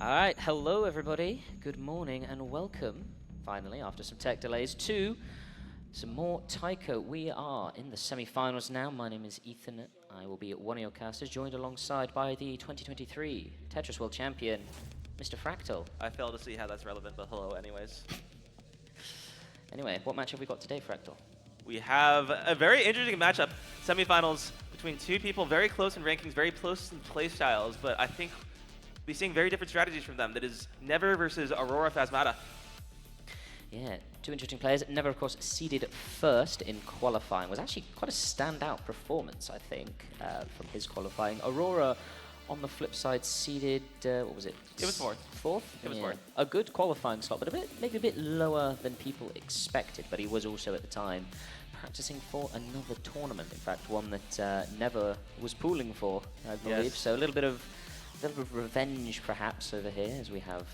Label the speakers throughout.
Speaker 1: All right, hello everybody. Good morning and welcome, finally, after some tech delays, to some more Taiko. We are in the semi-finals now. My name is Ethan. I will be one of your casters, joined alongside by the 2023 Tetris World Champion, Mr. Fractal.
Speaker 2: I fail to see how that's relevant, but hello anyways.
Speaker 1: Anyway, what match have we got today, Fractal?
Speaker 2: We have a very interesting matchup. Semifinals between two people very close in rankings, very close in play styles, but I think we're seeing very different strategies from them. That is Never versus AuroraPhasmata.
Speaker 1: Yeah, two interesting players. Never, of course, seeded first in qualifying. Was actually quite a standout performance, I think, from his qualifying. Aurora, on the flip side, seeded, what was it?
Speaker 2: It was fourth.
Speaker 1: Fourth?
Speaker 2: It was
Speaker 1: Yeah.
Speaker 2: fourth.
Speaker 1: A good qualifying slot, but maybe a bit lower than people expected. But he was also, at the time, practicing for another tournament. In fact, one that Never was pooling for, I believe.
Speaker 2: Yes.
Speaker 1: So a little bit of revenge, perhaps, over here, as we have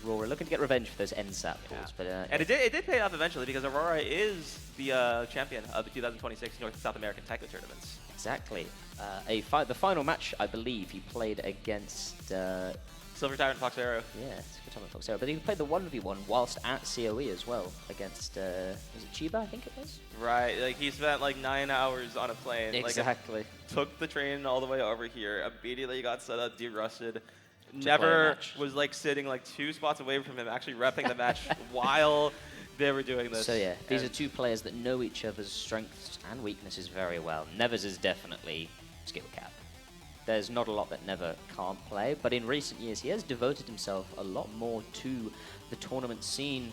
Speaker 1: Aurora looking to get revenge for those NSAP pools. But,
Speaker 2: and it did pay off eventually, because Aurora is the champion of the 2026 North and South American Taiko tournaments.
Speaker 1: Exactly. The final match, I believe, he played against...
Speaker 2: Silver Tyrant Fox Arrow.
Speaker 1: Yeah, Silver Fox Arrow. But he played the 1v1 whilst at COE as well, against, was it Chiba, I think it was?
Speaker 2: Right, like he spent like 9 hours on a plane.
Speaker 1: Exactly.
Speaker 2: Like, took the train all the way over here, immediately got set up, de-rusted.
Speaker 1: play a
Speaker 2: Never
Speaker 1: match.
Speaker 2: was like sitting like 2 spots away from him, actually repping the match while they were doing this.
Speaker 1: So yeah, these are two players that know each other's strengths and weaknesses very well. Never's is definitely skill cap. There's not a lot that Never can't play, but in recent years he has devoted himself a lot more to the tournament scene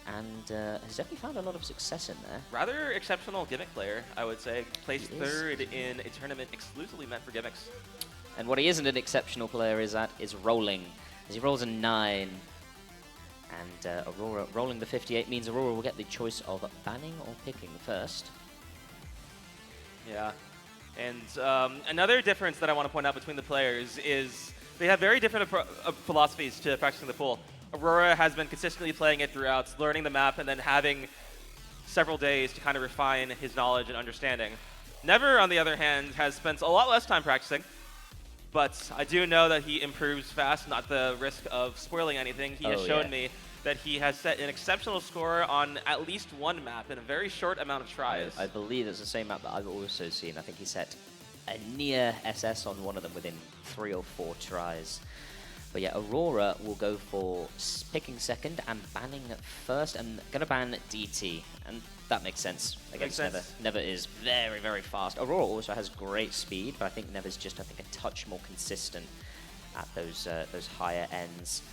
Speaker 1: and has definitely found a lot of success in there.
Speaker 2: Rather exceptional gimmick player, I would say. Placed
Speaker 1: He is.
Speaker 2: 3rd in a tournament exclusively meant for gimmicks.
Speaker 1: And what he isn't an exceptional player is rolling, as he rolls a 9. And Aurora rolling the 58 means Aurora will get the choice of banning or picking first.
Speaker 2: Yeah. And another difference that I want to point out between the players is they have very different philosophies to practicing the pool. Aurora has been consistently playing it throughout, learning the map, and then having several days to kind of refine his knowledge and understanding. Never, on the other hand, has spent a lot less time practicing, but I do know that he improves fast, not the risk of spoiling anything. He has shown me that he has set an exceptional score on at least one map in a very short amount of tries.
Speaker 1: I believe it's the same map that I've also seen. I think he set a near SS on one of them within 3 or 4 tries. But yeah, Aurora will go for picking second and banning first, and gonna ban DT, and that makes sense against Never. Never is very, very fast. Aurora also has great speed, but I think Never's just, I think, a touch more consistent at those higher ends.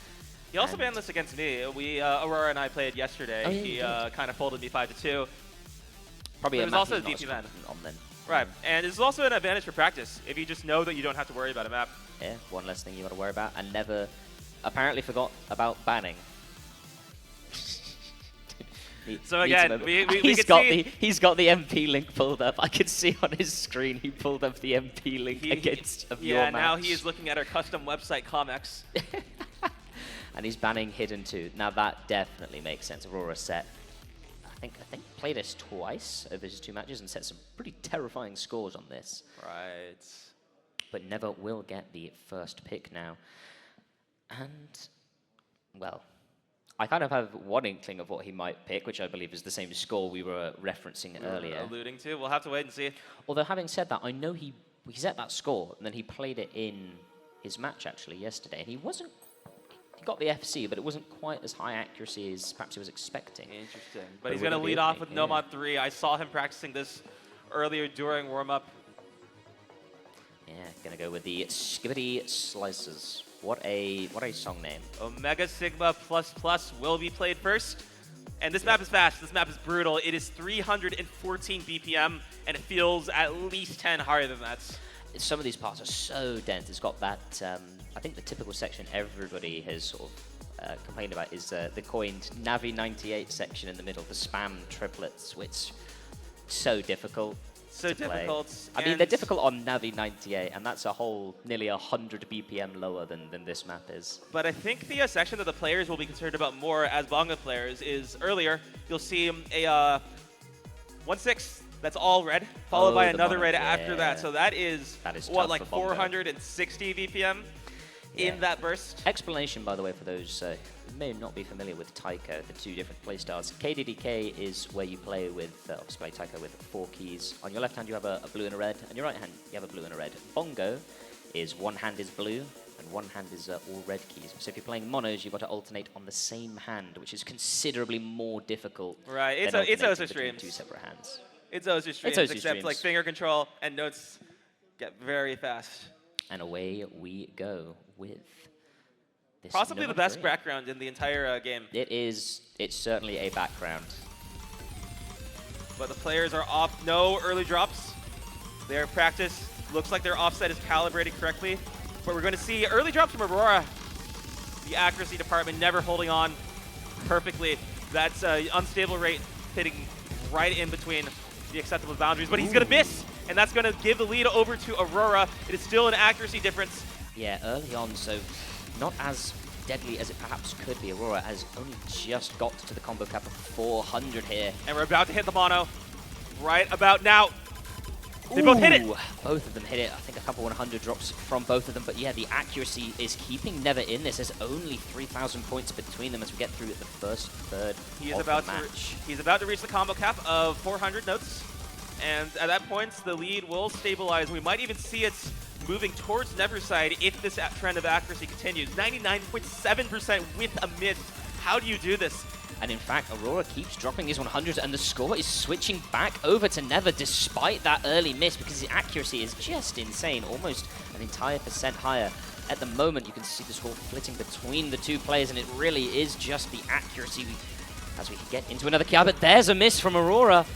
Speaker 2: He also banned this against me. Aurora and I played yesterday.
Speaker 1: Oh, yeah,
Speaker 2: he kind of folded me 5-2.
Speaker 1: Probably
Speaker 2: But
Speaker 1: a
Speaker 2: it was
Speaker 1: map
Speaker 2: also
Speaker 1: he's not
Speaker 2: DP
Speaker 1: as
Speaker 2: ban.
Speaker 1: confident on then.
Speaker 2: Right, and it's also an advantage for practice if you just know that you don't have to worry about a map.
Speaker 1: Yeah, one less thing you got to worry about, and Never apparently forgot about banning.
Speaker 2: So again, we
Speaker 1: he's
Speaker 2: could see
Speaker 1: he's got the MP link pulled up. I could see on his screen he pulled up the MP link against your match.
Speaker 2: now he is looking at our custom website comics.
Speaker 1: And he's banning Hidden 2. Now that definitely makes sense. Aurora set, I think played us twice over his 2 matches and set some pretty terrifying scores on this.
Speaker 2: Right.
Speaker 1: But Never will get the first pick now. And, well, I kind of have one inkling of what he might pick, which I believe is the same score we were referencing earlier.
Speaker 2: Alluding to. We'll have to wait and see.
Speaker 1: Although having said that, I know he set that score, and then he played it in his match, actually, yesterday. And he got the FC, but it wasn't quite as high accuracy as perhaps he was expecting.
Speaker 2: Interesting. But he's going to lead off with Nomad 3. I saw him practicing this earlier during warm-up.
Speaker 1: Yeah, going to go with the Skibbity Slices. What a song name.
Speaker 2: Omega Sigma ++ will be played first. And this map is fast. This map is brutal. It is 314 BPM, and it feels at least 10 higher than that.
Speaker 1: Some of these parts are so dense. It's got that, I think the typical section everybody has sort of complained about is the coined Navi 98 section in the middle, the spam triplets, which so difficult.
Speaker 2: So difficult.
Speaker 1: I mean, they're difficult on Navi 98, and that's a whole nearly 100 BPM lower than this map is.
Speaker 2: But I think the section that the players will be concerned about more as Bonga players is earlier. You'll see a 1-6. That's all red, followed by another red after that. So that is what, like 460 BPM? in that burst.
Speaker 1: Explanation, by the way, for those who may not be familiar with Taiko, the two different playstyles. KDDK is where you play with, obviously play Taiko with 4 keys. On your left hand, you have a blue and a red. On your right hand, you have a blue and a red. Bongo is one hand is blue, and one hand is all red keys. So if you're playing monos, you've got to alternate on the same hand, which is considerably more difficult.
Speaker 2: Right, it's Osu streams.
Speaker 1: 2 separate hands.
Speaker 2: It's Osu streams, except like finger control and notes get very fast.
Speaker 1: And away we go with this
Speaker 2: possibly the best background in the entire game.
Speaker 1: It's certainly a background.
Speaker 2: But the players are off. No early drops. Their practice looks like their offset is calibrated correctly. But we're going to see early drops from Aurora. The accuracy department never holding on perfectly. That's an unstable rate hitting right in between the acceptable boundaries. But he's going to miss, and that's going to give the lead over to Aurora. It is still an accuracy difference.
Speaker 1: Yeah, early on, so not as deadly as it perhaps could be. Aurora has only just got to the combo cap of 400 here.
Speaker 2: And we're about to hit the mono right about now. They both hit it.
Speaker 1: Both of them hit it. I think a couple 100 drops from both of them. But yeah, the accuracy is keeping Never in this. There's only 3,000 points between them as we get through the first third of the match.
Speaker 2: He's about to reach the combo cap of 400 notes. And at that point, the lead will stabilize. We might even see it moving towards Never's side if this trend of accuracy continues. 99.7% with a miss. How do you do this?
Speaker 1: And in fact, Aurora keeps dropping his 100s, and the score is switching back over to Never despite that early miss, because the accuracy is just insane, almost an entire % higher. At the moment, you can see the score flitting between the two players, and it really is just the accuracy as we get into another KI. But there's a miss from Aurora,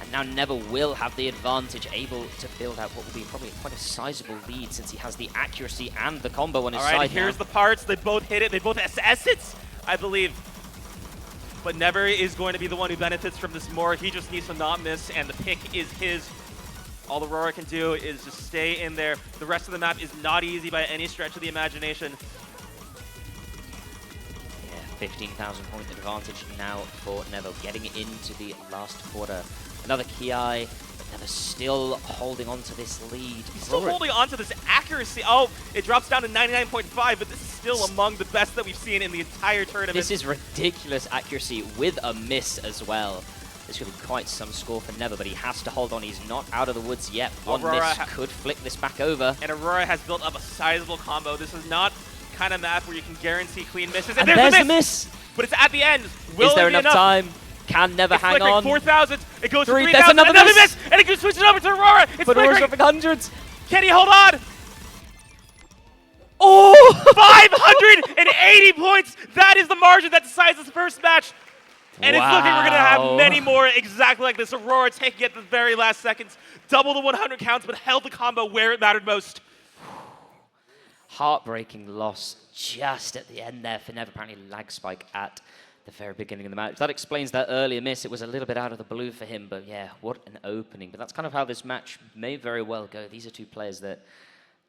Speaker 1: and now Never will have the advantage, able to build out what will be probably quite a sizable lead since he has the accuracy and the combo on his side.
Speaker 2: All right, here's the parts. They both hit it. They both SS it, I believe. But Never is going to be the one who benefits from this more. He just needs to not miss, and the pick is his. All Aurora can do is just stay in there. The rest of the map is not easy by any stretch of the imagination.
Speaker 1: Yeah, 15,000 point advantage now for Never, getting into the last quarter. Another Ki, but Never still holding on to this lead.
Speaker 2: He's still holding on to this accuracy. Oh, it drops down to 99.5, but this is still among the best that we've seen in the entire tournament.
Speaker 1: This is ridiculous accuracy with a miss as well. This could be quite some score for Never, but he has to hold on. He's not out of the woods yet. One miss could flick this back over.
Speaker 2: And Aurora has built up a sizable combo. This is not the kind of map where you can guarantee clean misses.
Speaker 1: And there's the miss!
Speaker 2: But it's at the end. Will
Speaker 1: is there enough time? Can Never hang on?
Speaker 2: 4,000. It goes to 3,000.
Speaker 1: There's another miss!
Speaker 2: And it can switch it over to Aurora. It's
Speaker 1: but Aurora's dropping hundreds.
Speaker 2: Can he hold on?
Speaker 1: Oh!
Speaker 2: 580 points. That is the margin that decides this first match. And it's looking we're going to have many more exactly like this. Aurora taking it at the very last seconds. Double the 100 counts, but held the combo where it mattered most.
Speaker 1: Heartbreaking loss just at the end there for Never. Apparently lag spike at the very beginning of the match. That explains that earlier miss. It was a little bit out of the blue for him, but yeah, what an opening. But that's kind of how this match may very well go. These are two players that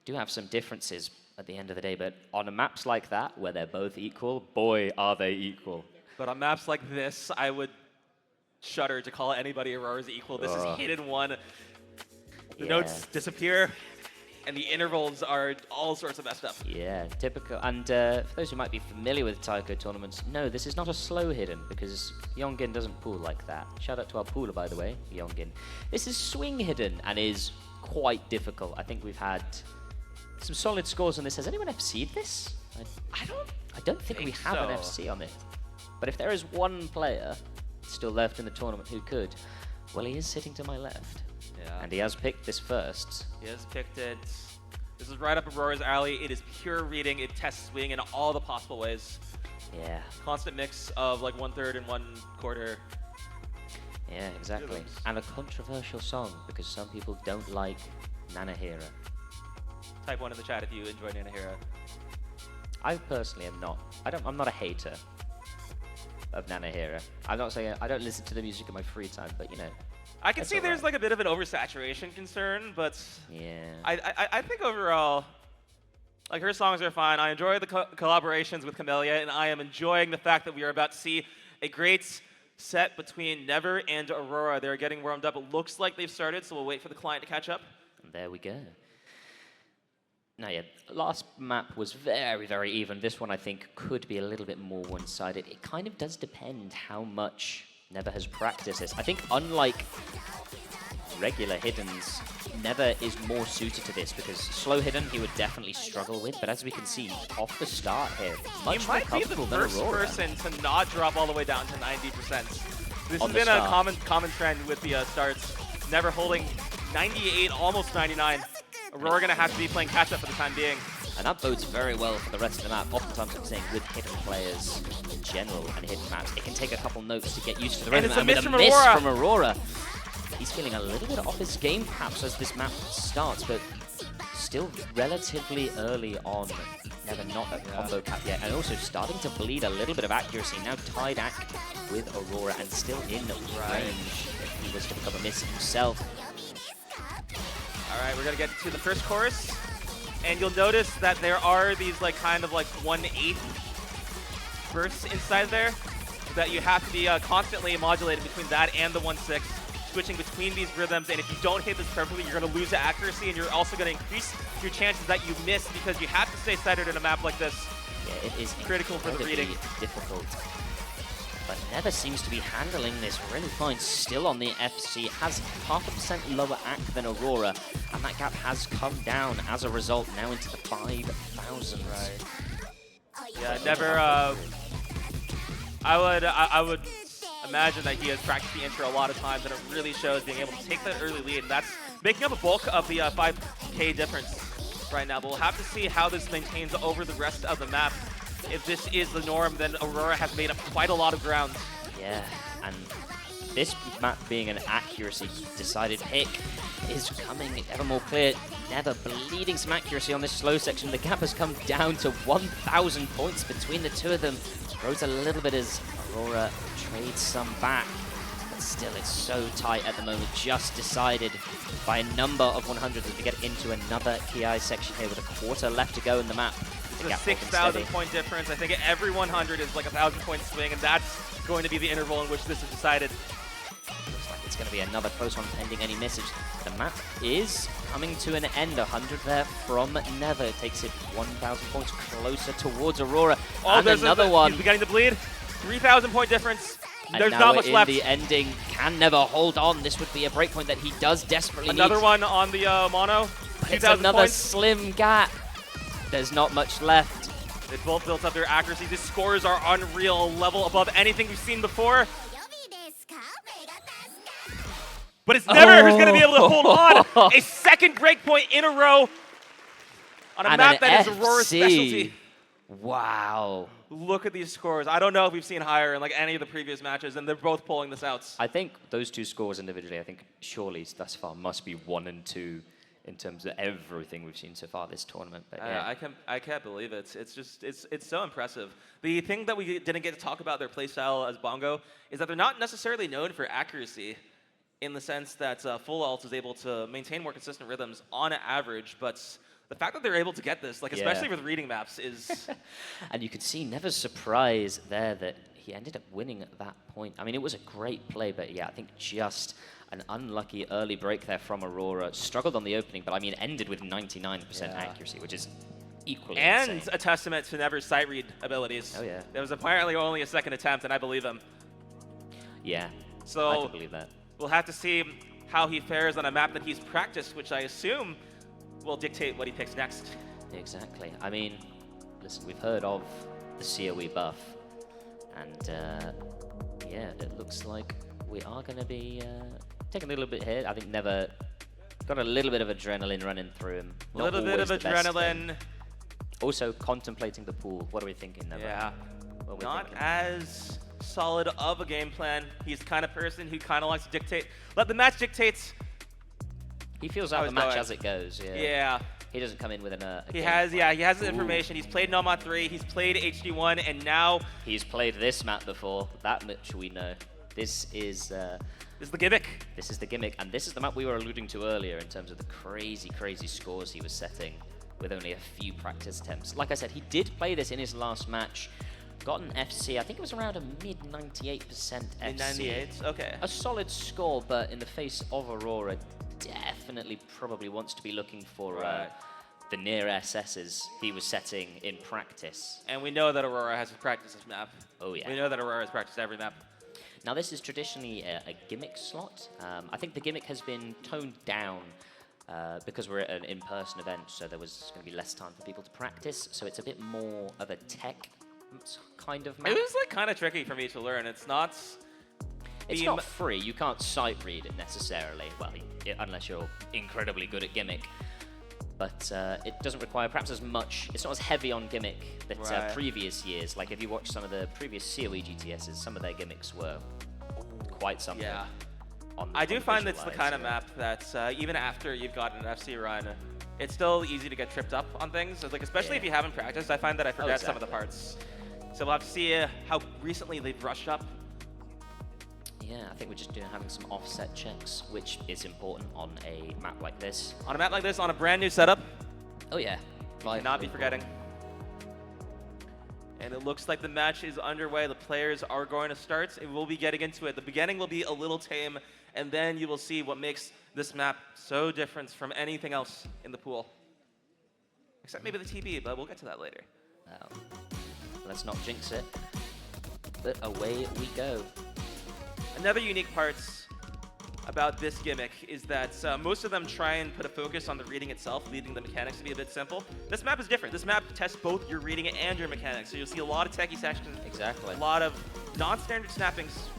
Speaker 1: do have some differences at the end of the day, but on maps like that, where they're both equal, boy, are they equal.
Speaker 2: But on maps like this, I would shudder to call anybody Aurora's equal. This is hidden one. The notes disappear, and the intervals are all sorts of messed up.
Speaker 1: Yeah, typical. And for those who might be familiar with Taiko tournaments, no, this is not a slow hidden, because Yongin doesn't pool like that. Shout out to our pooler, by the way, Yongin. This is swing hidden, and is quite difficult. I think we've had some solid scores on this. Has anyone FC'd this? I don't think we have an FC on it. But if there is one player still left in the tournament who could, well, he is sitting to my left.
Speaker 2: Yeah.
Speaker 1: And he has picked this first.
Speaker 2: He has picked it. This is right up Aurora's alley. It is pure reading. It tests swing in all the possible ways.
Speaker 1: Yeah.
Speaker 2: Constant mix of like 1/3 and 1/4.
Speaker 1: Yeah, exactly. And a controversial song, because some people don't like Nanahira.
Speaker 2: Type 1 in the chat if you enjoy Nanahira.
Speaker 1: I personally am not. I'm not a hater of Nanahira. I'm not saying I don't listen to the music in my free time, but you know.
Speaker 2: I can see there's like a bit of an oversaturation concern, but
Speaker 1: yeah,
Speaker 2: I think overall, like her songs are fine. I enjoy the collaborations with Camellia, and I am enjoying the fact that we are about to see a great set between Never and Aurora. They're getting warmed up. It looks like they've started, so we'll wait for the client to catch up.
Speaker 1: And there we go. No, yeah, last map was very, very even. This one, I think, could be a little bit more one-sided. It kind of does depend how much Never has practiced this. I think unlike regular hiddens, Never is more suited to this because slow hidden he would definitely struggle with, but as we can see off the start here, much more comfortable than Aurora.
Speaker 2: He might be the first person to not drop all the way down to 90%. This has been a common trend with the starts. Never holding 98, almost 99. Aurora gonna have to be playing catch up for the time being.
Speaker 1: And that bodes very well for the rest of the map. Oftentimes I'm saying with hidden players in general and hidden maps, it can take a couple notes to get used to the rhythm.
Speaker 2: And it's a miss from
Speaker 1: Aurora. He's feeling a little bit off his game perhaps as this map starts, but still relatively early on. Never not a combo cap yet, and also starting to bleed a little bit of accuracy. Now tied Ak with Aurora and still in range if he was to become a miss himself.
Speaker 2: All right, we're gonna get to the first chorus, and you'll notice that there are these kind of 1/8 bursts inside there that you have to be constantly modulated between that and the 1/6. Switching between these rhythms, and if you don't hit this perfectly, you're going to lose the accuracy, and you're also going to increase your chances that you miss because you have to stay centered in a map like this.
Speaker 1: Yeah, it is
Speaker 2: critical for the reading.
Speaker 1: Difficult. But Never seems to be handling this really fine. Still on the FC, has 0.5% lower AC than Aurora, and that gap has come down as a result now into the 5,000.
Speaker 2: Right. Yeah, Never. I would imagine that he has practiced the intro a lot of times, and it really shows being able to take that early lead, and that's making up a bulk of the 5K difference right now. But we'll have to see how this maintains over the rest of the map. If this is the norm, then Aurora has made up quite a lot of ground.
Speaker 1: Yeah, and this map being an accuracy decided pick is becoming ever more clear. Never bleeding some accuracy on this slow section. The gap has come down to 1,000 points between the two of them. Grows a little bit as Aurora trades some back, but still it's so tight at the moment, just decided by a number of 100s as we get into another Ki section here with a quarter left to go in the map.
Speaker 2: It's a 6,000 point difference. I think every 100 is like a 1,000 point swing, and that's going to be the interval in which this is decided.
Speaker 1: Looks like it's going to be another close one pending any message. The map is coming to an end. 100 there from Never takes it 1,000 points closer towards Aurora.
Speaker 2: Oh,
Speaker 1: and another one.
Speaker 2: He's beginning to bleed. 3,000 point difference.
Speaker 1: And
Speaker 2: there's
Speaker 1: now
Speaker 2: not much left.
Speaker 1: The ending, can Never hold on. This would be a breakpoint that he does desperately need.
Speaker 2: Another one on the mono.
Speaker 1: It's another slim gap. There's not much left.
Speaker 2: They both built up their accuracy. These scores are unreal, level above anything we've seen before. But it's Never who's going to be able to hold on. A second breakpoint in a row on a map that is Aurora's specialty.
Speaker 1: Wow.
Speaker 2: Look at these scores. I don't know if we've seen higher in any of the previous matches, and they're both pulling this out.
Speaker 1: I think those two scores individually, I think surely thus far must be 1 and 2 in terms of everything we've seen so far this tournament. But yeah.
Speaker 2: I can't believe it. It's so impressive. The thing that we didn't get to talk about their playstyle as Bongo is that they're not necessarily known for accuracy, in the sense that Full Alt is able to maintain more consistent rhythms on average, but the fact that they're able to get this, especially with reading maps, is...
Speaker 1: And you could see Never's surprise there that he ended up winning at that point. I mean, it was a great play, but yeah, I think just an unlucky early break there from Aurora. Struggled on the opening, but I mean, ended with 99% accuracy, which is equally insane.
Speaker 2: A testament to Never's sight read abilities.
Speaker 1: Oh, yeah.
Speaker 2: There was apparently only a second attempt, and I believe him.
Speaker 1: Yeah,
Speaker 2: so
Speaker 1: I can believe that.
Speaker 2: We'll have to see how he fares on a map that he's practiced, which I assume will dictate what he picks next.
Speaker 1: Exactly. I mean, listen, we've heard of the COE buff, and yeah, it looks like we are going to be taking a little bit here. I think Never got a little bit of adrenaline running through him.
Speaker 2: A little bit of adrenaline.
Speaker 1: Also contemplating the pool. What are we thinking, Never?
Speaker 2: Yeah, not as solid of a game plan. He's the kind of person who kind of likes to dictate. Let the match dictate.
Speaker 1: He feels out the match as it goes. Yeah.
Speaker 2: Yeah.
Speaker 1: He doesn't come in with a
Speaker 2: he has the information. He's played Nomad 3, he's played HD1, and now
Speaker 1: he's played this map before. That much we know. This is
Speaker 2: the gimmick.
Speaker 1: This is the gimmick, and this is the map we were alluding to earlier in terms of the crazy, crazy scores he was setting with only a few practice attempts. Like I said, he did play this in his last match. Got an FC, I think it was around a mid 98% FC.
Speaker 2: Mid 98, okay.
Speaker 1: A solid score, but in the face of Aurora, definitely probably wants to be looking for the near SSs he was setting in practice.
Speaker 2: And we know that Aurora has practiced this map.
Speaker 1: Oh, yeah.
Speaker 2: We know that Aurora has practiced every map.
Speaker 1: Now, this is traditionally a gimmick slot. I think the gimmick has been toned down because we're at an in-person event, so there was going to be less time for people to practice. So it's a bit more of a tech kind of map.
Speaker 2: It was like kind of tricky for me to learn. It's not
Speaker 1: free. You can't sight read it necessarily. Well, unless you're incredibly good at gimmick. But it doesn't require perhaps as much. It's not as heavy on gimmick that previous years. Like if you watch some of the previous COE GTSs, some of their gimmicks were quite something.
Speaker 2: Yeah. I do find that's the kind of map that even after you've gotten an FC run, it's still easy to get tripped up on things. Like especially if you haven't practiced, I find that I forget some of the parts. So we'll have to see how recently they've brushed up.
Speaker 1: Yeah, I think we're just having some offset checks, which is important on a map like this.
Speaker 2: On a map like this, on a brand new setup.
Speaker 1: Oh yeah.
Speaker 2: Cannot be forgetting. And it looks like the match is underway. The players are going to start, and we'll be getting into it. The beginning will be a little tame, and then you will see what makes this map so different from anything else in the pool. Except maybe the TB, but we'll get to that later.
Speaker 1: Let's not jinx it. But away we go.
Speaker 2: Another unique part about this gimmick is that most of them try and put a focus on the reading itself, leaving the mechanics to be a bit simple. This map is different. This map tests both your reading and your mechanics, so you'll see a lot of techie sections.
Speaker 1: Exactly.
Speaker 2: A lot of non-standard snappings.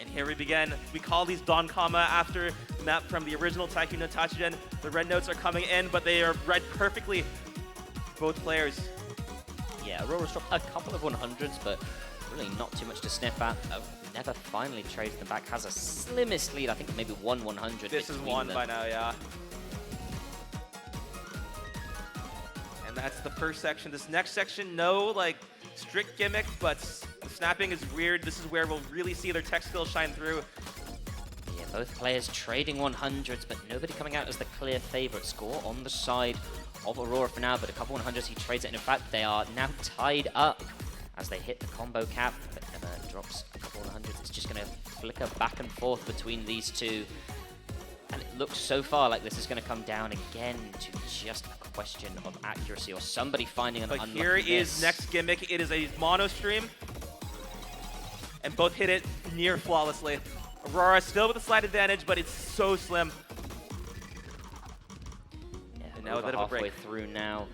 Speaker 2: And here we begin. We call these Don Kama after the map from the original Tycoon no Tachigen. The red notes are coming in, but they are read perfectly. Both players.
Speaker 1: Yeah, Aurora's dropped a couple of 100s, but really not too much to sniff at. Never finally trades them back. Has a slimmest lead. I think maybe 100.
Speaker 2: This is one by now, yeah. And that's the first section. This next section, no like strict gimmick, but the snapping is weird. This is where we'll really see their tech skills shine through.
Speaker 1: Yeah, both players trading 100s, but nobody coming out as the clear favorite. Score on the side of Aurora for now, but a couple 100s he trades it. And in fact, they are now tied up as they hit the combo cap, but never drops a couple 100s. It's just going to flicker back and forth between these two. And it looks so far like this is going to come down again to just a question of accuracy or somebody finding an unlucky
Speaker 2: Here
Speaker 1: miss.
Speaker 2: is next gimmick. It is a mono stream. And both hit it near flawlessly. Aurora still with a slight advantage, but it's so slim.
Speaker 1: Yeah,
Speaker 2: and now a bit of a break.
Speaker 1: Halfway through now.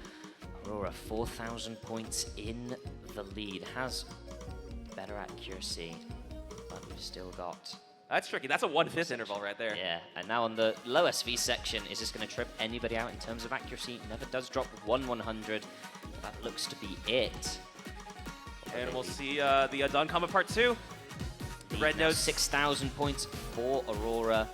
Speaker 1: Aurora 4,000 points in the lead. Has better accuracy, but we've still got...
Speaker 2: That's tricky. That's a 1/5 interval right there.
Speaker 1: Yeah, and now on the low SV section, is this going to trip anybody out in terms of accuracy? Never does drop 1/100. That looks to be it.
Speaker 2: And we'll see the Don Kama Part 2. The red notes.
Speaker 1: 6,000 points for Aurora.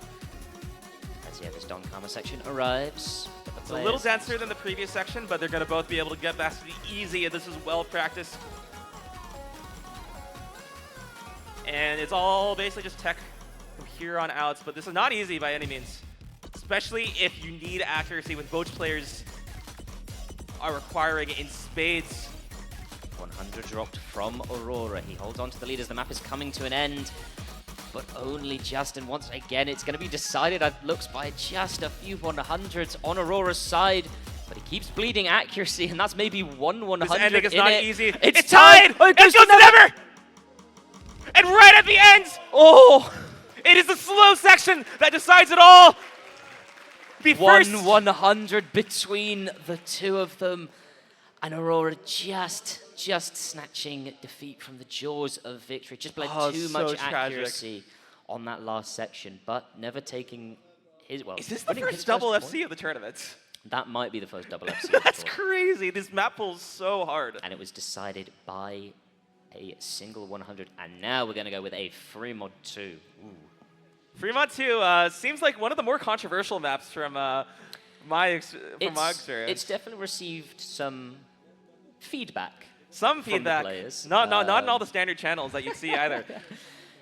Speaker 1: As yeah, this Don Kama section arrives.
Speaker 2: It's a little denser than the previous section, but they're going to both be able to get past the easy, and this is well practiced. And it's all basically just tech from here on out, but this is not easy by any means, especially if you need accuracy when both players are requiring it in spades.
Speaker 1: 100 dropped from Aurora. He holds on to the lead as the map is coming to an end, but only just, and once again it's going to be decided, it looks, by just a few 100s on Aurora's side, but he keeps bleeding accuracy, and that's maybe 1/100.
Speaker 2: This ending is not easy.
Speaker 1: It's
Speaker 2: tied!
Speaker 1: Oh,
Speaker 2: it goes to never! And right at the end,
Speaker 1: oh!
Speaker 2: It is the slow section that decides it all. The first
Speaker 1: 1/100 between the two of them, and Aurora just snatching defeat from the jaws of victory. Just bled too much accuracy on that last section, but never taking his, well,
Speaker 2: is this the first double FC of the tournament?
Speaker 1: That might be the first double FC.
Speaker 2: That's crazy. This map pulls so hard.
Speaker 1: And it was decided by a single 100, and now we're going to go with a free mod 2. Ooh.
Speaker 2: Free mod 2 seems like one of the more controversial maps from my experience.
Speaker 1: It's definitely received some feedback.
Speaker 2: Some feedback.
Speaker 1: From the players.
Speaker 2: Not in all the standard channels that you'd see either.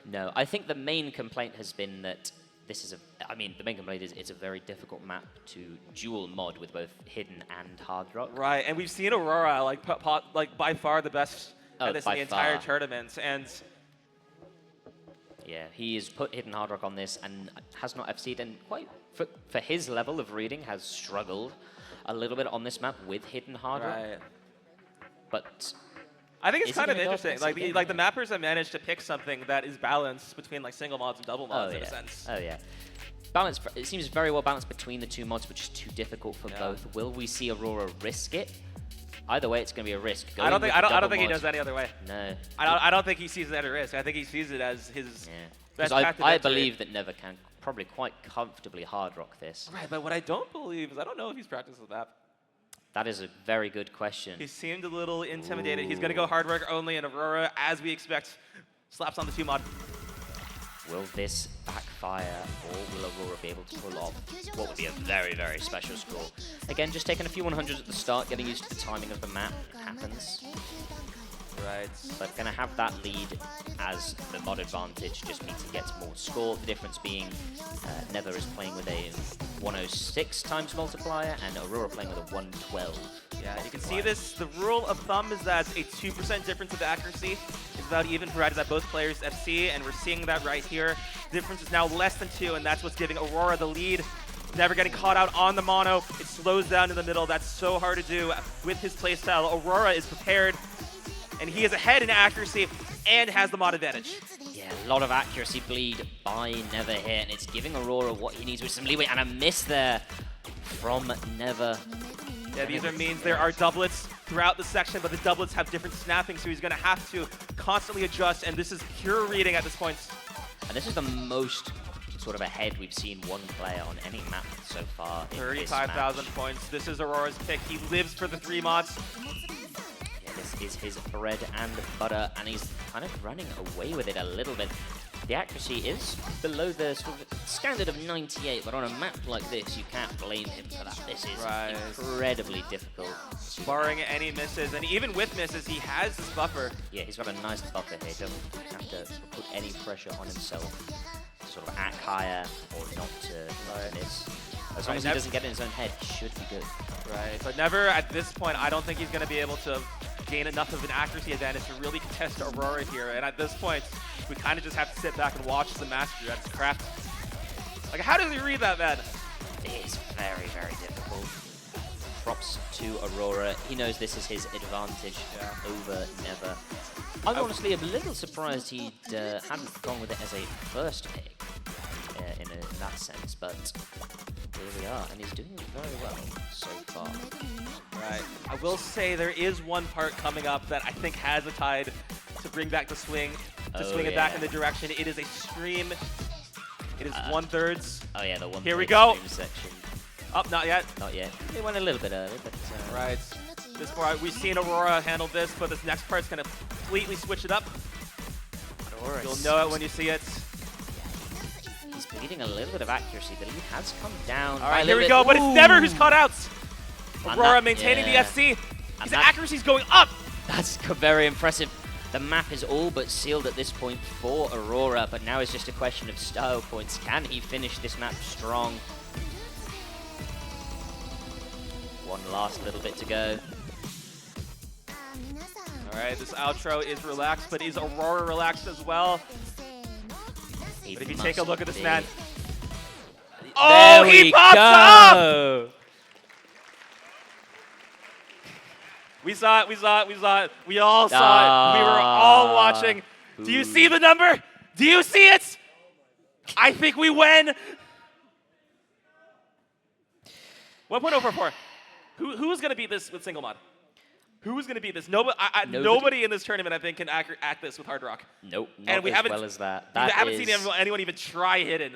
Speaker 1: No, I think the main complaint has been that this is the main complaint is it's a very difficult map to dual mod with both hidden and hard rock.
Speaker 2: Right, and we've seen Aurora like by far the best at this in the entire tournament, and
Speaker 1: yeah, he has put hidden hard rock on this and has not FC'd, and quite for his level of reading has struggled. a little bit on this map with hidden hard rock.
Speaker 2: Right.
Speaker 1: But
Speaker 2: I think it's
Speaker 1: is he
Speaker 2: kind of
Speaker 1: gonna go
Speaker 2: interesting.
Speaker 1: offensive
Speaker 2: Like
Speaker 1: again?
Speaker 2: the mappers have managed to pick something that is balanced between like single mods and double mods in a sense.
Speaker 1: Oh yeah. Balance. It seems very well balanced between the two mods, which is too difficult for
Speaker 2: Yeah.
Speaker 1: both. Will we see Aurora risk it? Either way, it's going to be a risk.
Speaker 2: I don't
Speaker 1: Going
Speaker 2: think
Speaker 1: with the
Speaker 2: he
Speaker 1: double
Speaker 2: knows
Speaker 1: mod-
Speaker 2: any other way.
Speaker 1: No.
Speaker 2: I don't think he sees it as a risk. I think he sees it as his
Speaker 1: Yeah.
Speaker 2: best
Speaker 1: Because
Speaker 2: path to
Speaker 1: I
Speaker 2: victory.
Speaker 1: believe that Never can probably quite comfortably hard rock this.
Speaker 2: Right, but what I don't believe is I don't know if he's practiced with that.
Speaker 1: That is a very good question.
Speaker 2: He seemed a little intimidated. He's going to go hard work only, and Aurora, as we expect, slaps on the 2 mod.
Speaker 1: Will this backfire, or will Aurora be able to pull off what would be a very, very special score? Again, just taking a few 100s at the start, getting used to the timing of the map. It happens.
Speaker 2: Right.
Speaker 1: But going to have that lead as the mod advantage just means he gets more score. The difference being Never is playing with a 106 times multiplier and Aurora playing with a 112.
Speaker 2: Yeah, you can see this. The rule of thumb is that a 2% difference of accuracy is about even provided that both players FC, and we're seeing that right here. The difference is now less than 2, and that's what's giving Aurora the lead. Never getting caught out on the mono. It slows down in the middle. That's so hard to do with his playstyle. Aurora is prepared, and he is ahead in accuracy and has the mod advantage.
Speaker 1: Yeah, a lot of accuracy bleed by Never here, and it's giving Aurora what he needs with some leeway, and a miss there from Never.
Speaker 2: Yeah, these are means there are doublets throughout the section, but the doublets have different snapping, so he's going to have to constantly adjust, and this is pure reading at this point.
Speaker 1: And this is the most sort of ahead we've seen one player on any map so far.
Speaker 2: 35,000 points. This is Aurora's pick. He lives for the 3 mods.
Speaker 1: Yeah, this is his bread and butter, and he's kind of running away with it a little bit. The accuracy is below the sort of standard of 98, but on a map like this, you can't blame him for that. This is incredibly difficult.
Speaker 2: Barring any misses, and even with misses, he has this buffer.
Speaker 1: Yeah, he's got a nice buffer here. Doesn't have to sort of put any pressure on himself to sort of act higher or not to miss. As long as he doesn't get in his own head, he should be good.
Speaker 2: Right, but Never, at this point, I don't think he's going to be able to gain enough of an accuracy advantage to really contest Aurora here. And at this point, we kind of just have to sit back and watch the master at his craft. Like, how does he read that, man?
Speaker 1: It is very, very difficult. Props to Aurora. He knows this is his advantage over Never. I'm honestly a little surprised he hadn't gone with it as a first pick in that sense, but here we are, and he's doing very well so far.
Speaker 2: Right. I will say there is one part coming up that I think has a tide to bring back the swing, to swing it back in the direction. It is a stream. It is 1/3.
Speaker 1: Oh yeah, the 1/3
Speaker 2: Here we go.
Speaker 1: stream section.
Speaker 2: Up, not yet.
Speaker 1: Not yet. It went a little bit early, but
Speaker 2: right. This part, we've seen Aurora handle this, but this next part's gonna completely switch it up. You'll know it when you see it.
Speaker 1: He's bleeding a little bit of accuracy. The lead has come down.
Speaker 2: All right, here we go, but it's Never who's caught out. Aurora maintaining the FC. His accuracy's going up.
Speaker 1: That's very impressive. The map is all but sealed at this point for Aurora, but now it's just a question of style points. Can he finish this map strong? One last little bit to go.
Speaker 2: All right, this outro is relaxed, but is Aurora relaxed as well? But if you take a look at this man. Oh, he pops up! We saw it, we saw it, we saw it. We all saw it. We were all watching. Do you see the number? Do you see it? I think we win. 1.044. Who's going to beat this with single mod? Who's going to beat this? Nobody in this tournament, I think, can act this with hard rock.
Speaker 1: Nope, not
Speaker 2: and we
Speaker 1: as
Speaker 2: haven't,
Speaker 1: well as that.
Speaker 2: We haven't seen anyone even try hidden.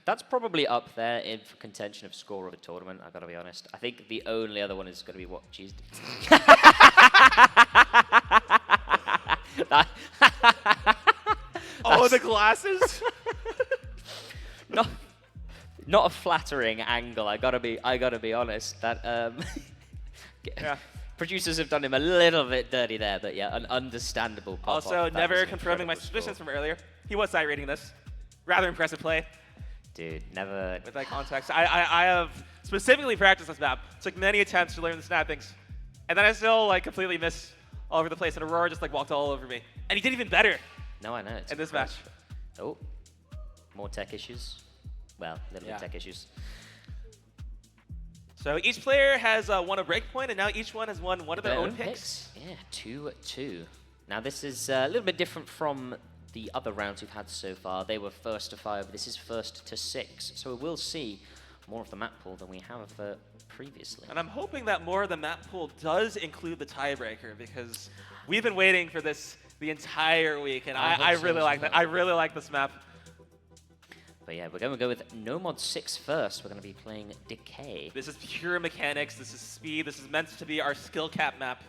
Speaker 1: That's probably up there in contention of score of a tournament, I've got to be honest. I think the only other one is going to be what Cheese did.
Speaker 2: Oh, the glasses?
Speaker 1: Not a flattering angle, I gotta be honest. That
Speaker 2: yeah.
Speaker 1: Producers have done him a little bit dirty there, but yeah, an understandable pop-off.
Speaker 2: Also, Never confirming my suspicions from earlier. He was side rating this. Rather impressive play.
Speaker 1: Dude, Never.
Speaker 2: With that context, I have specifically practiced this map. Took many attempts to learn the snappings, and then I still like completely miss all over the place. And Aurora just like walked all over me, and he did even better.
Speaker 1: No, I know.
Speaker 2: In this match.
Speaker 1: Oh, more tech issues. Well, a little bit tech issues.
Speaker 2: So each player has won a breakpoint, and now each one has won one of their own picks.
Speaker 1: Yeah, 2-2. Now this is a little bit different from the other rounds we've had so far. They were first to 5. This is first to 6. So we'll see more of the map pool than we have previously.
Speaker 2: And I'm hoping that more of the map pool does include the tiebreaker, because we've been waiting for this the entire week, and I really like that. I really like this map.
Speaker 1: But yeah, we're going to go with No Mod 6 first. We're going to be playing Decay.
Speaker 2: This is pure mechanics. This is speed. This is meant to be our skill cap map.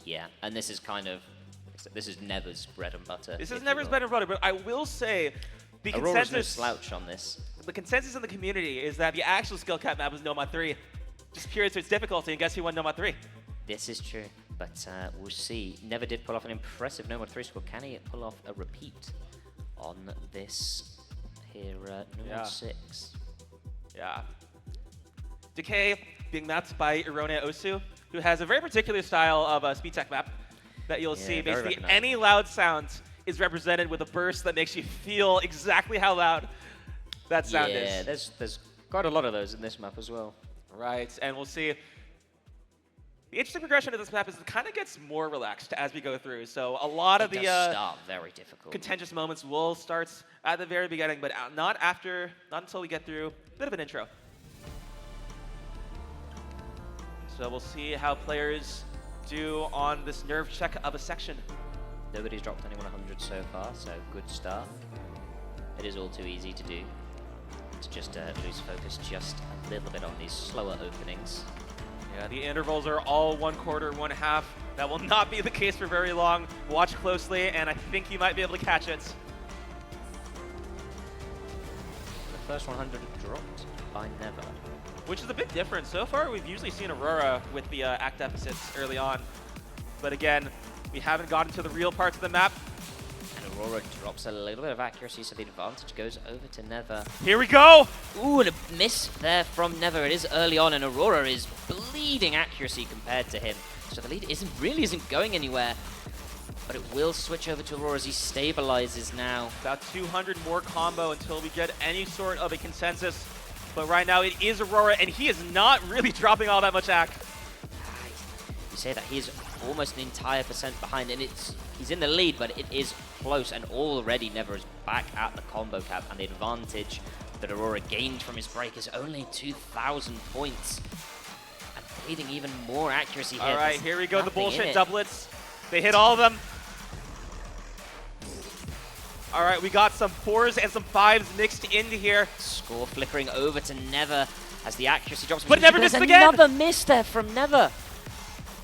Speaker 1: Yeah, and this is kind of, this is Never's bread and butter.
Speaker 2: This is Never's bread and butter, but I will say the
Speaker 1: Aurora's
Speaker 2: consensus,
Speaker 1: no slouch on this.
Speaker 2: The consensus in the community is that the actual skill cap map was No Mod 3. Just curious to its difficulty, and guess who won No Mod 3?
Speaker 1: This is true, but we'll see. Never did pull off an impressive No Mod 3 score. Can he pull off a repeat on this here No Mod 6?
Speaker 2: Yeah. Decay being mapped by Irone Osu, who has a very particular style of speed tech map that you'll see. Basically, any loud sound is represented with a burst that makes you feel exactly how loud that sound is.
Speaker 1: Yeah, there's quite a lot of those in this map as well.
Speaker 2: Right, and we'll see. The interesting progression of this map is it kind of gets more relaxed as we go through. So a lot of the
Speaker 1: start very difficult.
Speaker 2: Contentious moments will start at the very beginning, but not until we get through a bit of an intro. So we'll see how players do on this nerve check of a section.
Speaker 1: Nobody's dropped anyone 100 so far, so good start. It is all too easy to do. To just lose focus just a little bit on these slower openings.
Speaker 2: Yeah, the intervals are all 1/4, 1/2. That will not be the case for very long. Watch closely, and I think you might be able to catch it.
Speaker 1: The first 100 dropped by Never.
Speaker 2: Which is a bit different. So far, we've usually seen Aurora with the act deficits early on. But again, we haven't gotten to the real parts of the map.
Speaker 1: And Aurora drops a little bit of accuracy, so the advantage goes over to Never.
Speaker 2: Here we go!
Speaker 1: Ooh, and a miss there from Never. It is early on, and Aurora is bleeding accuracy compared to him. So the lead really isn't going anywhere. But it will switch over to Aurora as he stabilizes now.
Speaker 2: About 200 more combo until we get any sort of a consensus. But right now it is Aurora, and he is not really dropping all that much AC.
Speaker 1: You say that he is almost an entire percent behind, and he's in the lead, but it is close, and already Never is back at the combo cap, and the advantage that Aurora gained from his break is only 2,000 points. And bleeding even more accuracy here.
Speaker 2: All right, here we go, the bullshit doublets. They hit all of them. All right, we got some 4s and some 5s mixed into here.
Speaker 1: Score flickering over to Never as the accuracy drops.
Speaker 2: But Never missed again!
Speaker 1: Another miss there from Never.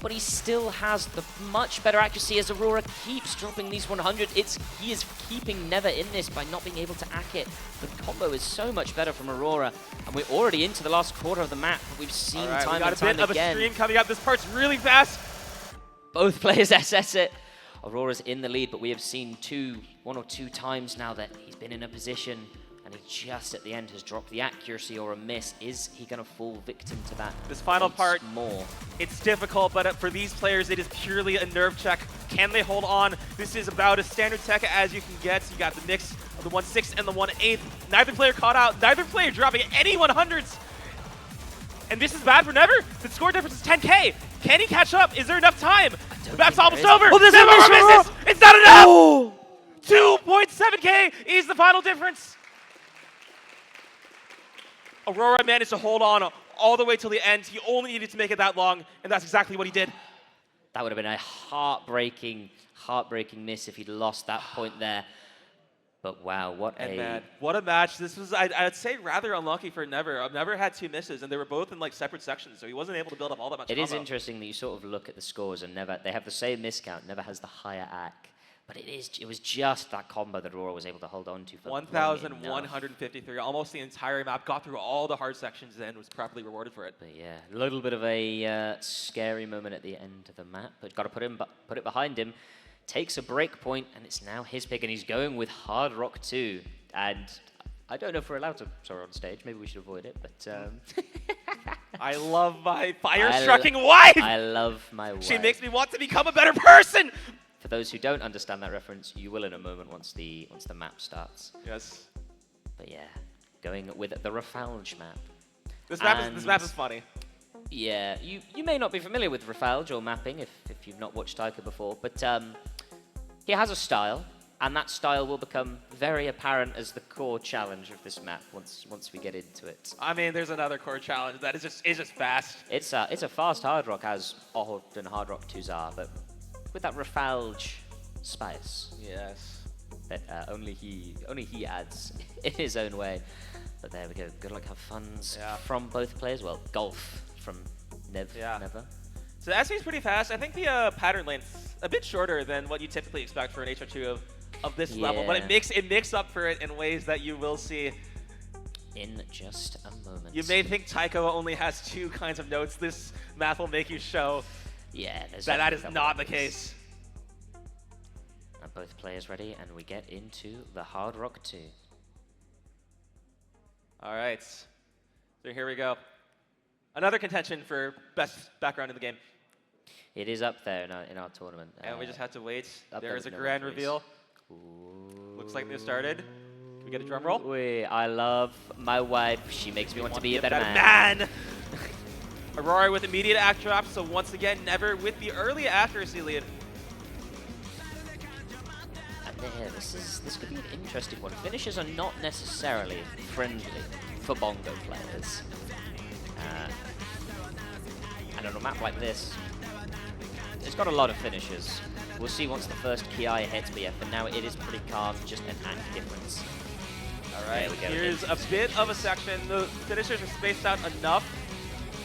Speaker 1: But he still has the much better accuracy as Aurora keeps dropping these 100. He is keeping Never in this by not being able to ack it. The combo is so much better from Aurora, and we're already into the last quarter of the map. We've seen time and time again.
Speaker 2: We got a bit of a stream coming up. This part's really fast.
Speaker 1: Both players SS it. Aurora's in the lead, but we have seen one or two times now that he's been in a position and he just at the end has dropped the accuracy or a miss. Is he going to fall victim to that?
Speaker 2: This final part,
Speaker 1: more.
Speaker 2: It's difficult, but for these players, it is purely a nerve check. Can they hold on? This is about as standard tech as you can get. You got the mix of the 1/6 and the 1/8. Neither player caught out. Neither player dropping any 100s. And this is bad for Never. The score difference is 10K. Can he catch up? Is there enough time? The map's almost over.
Speaker 1: Oh, there's
Speaker 2: Never misses. It's not enough. Oh. 2.7K is the final difference. Aurora managed to hold on all the way till the end. He only needed to make it that long, and that's exactly what he did.
Speaker 1: That would have been a heartbreaking miss if he'd lost that point there. But wow, what
Speaker 2: a match. This was, I'd say, rather unlucky for Never. I've never had 2 misses, and they were both in like separate sections, so he wasn't able to build up all that much combo.
Speaker 1: It is interesting that you sort of look at the scores and they have the same miscount. Never has the higher AC. But it was just that combo that Aurora was able to hold on to for
Speaker 2: 1,153, almost the entire map, got through all the hard sections and was properly rewarded for it.
Speaker 1: But yeah, a little bit of a scary moment at the end of the map, but got to put it behind him. Takes a break point, and it's now his pick, and he's going with Hard Rock 2. And I don't know if we're allowed to sorry on stage. Maybe we should avoid it, but
Speaker 2: I love my fire-striking wife!
Speaker 1: I love my wife.
Speaker 2: She makes me want to become a better person!
Speaker 1: For those who don't understand that reference, you will in a moment once the map starts.
Speaker 2: Yes.
Speaker 1: But yeah, going with the Rafalge map.
Speaker 2: This map is funny.
Speaker 1: Yeah, you may not be familiar with Rafalge or mapping if you've not watched Taika before, but he has a style, and that style will become very apparent as the core challenge of this map once we get into it.
Speaker 2: I mean, there's another core challenge that is just fast.
Speaker 1: It's a fast hard rock, as often hard rock 2s are, but with that Rafalge spice
Speaker 2: Yes.
Speaker 1: that only he adds in his own way. But there we go. Good luck, have funs from both players. Well, golf from Never.
Speaker 2: So the SC is pretty fast. I think the pattern length's a bit shorter than what you typically expect for an HR2 of this level, but it makes up for it in ways that you will see
Speaker 1: in just a moment.
Speaker 2: You may think Taiko only has 2 kinds of notes. This math will make you show that is not the case.
Speaker 1: Are both players ready? And we get into the Hard Rock 2.
Speaker 2: All right. So here we go. Another contention for best background in the game.
Speaker 1: It is up there in our tournament.
Speaker 2: And we just have to wait. There is a grand reveal.
Speaker 1: Ooh.
Speaker 2: Looks like they started. Can we get a drum roll?
Speaker 1: I love my wife. She makes me want to be a better man.
Speaker 2: Aurora with immediate act drop, so once again, Never with the early accuracy lead.
Speaker 1: And there, this could be an interesting one. Finishes are not necessarily friendly for bongo players. And on a map like this, it's got a lot of finishes. We'll see once the first Ki hits, but yeah, for now it is pretty calm, just an act difference.
Speaker 2: All right, here's a bit of a section. The finishers are spaced out enough.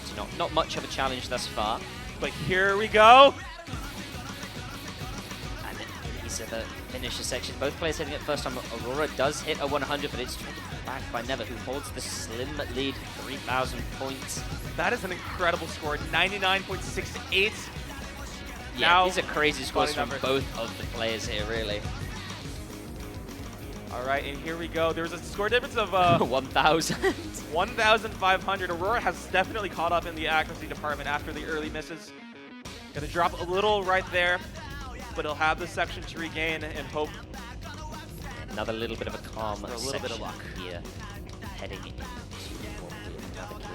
Speaker 1: It's not much of a challenge thus far.
Speaker 2: But here we go.
Speaker 1: And these are the finisher section. Both players hitting it first time. Aurora does hit a 100, but it's taken back by Never, who holds the slim lead, 3,000 points.
Speaker 2: That is an incredible score, 99.68.
Speaker 1: Yeah,
Speaker 2: now,
Speaker 1: these are crazy scores from both of the players here, really.
Speaker 2: All right, and here we go. There's a score difference of
Speaker 1: 1,000.
Speaker 2: 1,500. Aurora has definitely caught up in the accuracy department after the early misses. Gonna drop a little right there, but he'll have the section to regain and hope.
Speaker 1: Another little bit of a calm
Speaker 2: a little bit of luck
Speaker 1: here, heading into another Ki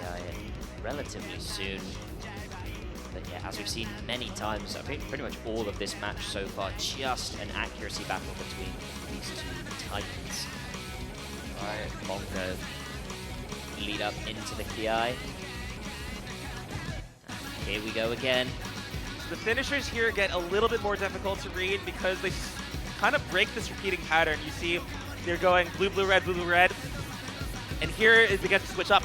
Speaker 1: relatively soon. But yeah, as we've seen many times, I think pretty much all of this match so far, just an accuracy battle between these 2 titans. Alright, Mongo lead up into the Ki. And here we go again.
Speaker 2: The finishers here get a little bit more difficult to read because they kind of break this repeating pattern. You see they're going blue, blue, red, blue, blue, red. And here is they get to switch up.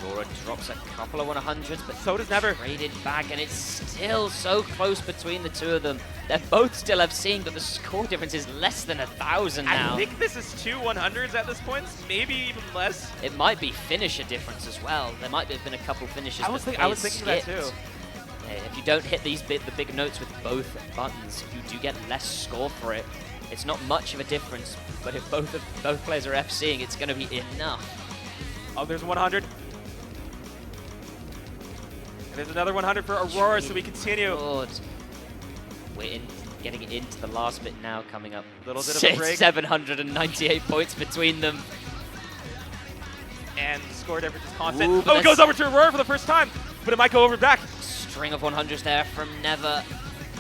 Speaker 1: Aurora drops a couple of 100s, but
Speaker 2: so does Never.
Speaker 1: Traded back, and it's still so close between the 2 of them. They both still have seen, but the score difference is less than 1,000 now.
Speaker 2: I think this is 2 100s at this point, maybe even less.
Speaker 1: It might be finisher difference as well. There might have been a couple finishes.
Speaker 2: I was thinking of that too.
Speaker 1: Yeah, if you don't hit the big notes with both buttons, you do get less score for it. It's not much of a difference, but if both players are FCing, it's going to be enough.
Speaker 2: Oh, there's 100. And there's another 100 for Aurora, so we continue.
Speaker 1: Lord. We're getting into the last bit now, coming up.
Speaker 2: A little bit of a break.
Speaker 1: 798 points between them.
Speaker 2: And the score difference is constant. It goes over to Aurora for the first time, but it might go over back.
Speaker 1: String of 100s there from Never.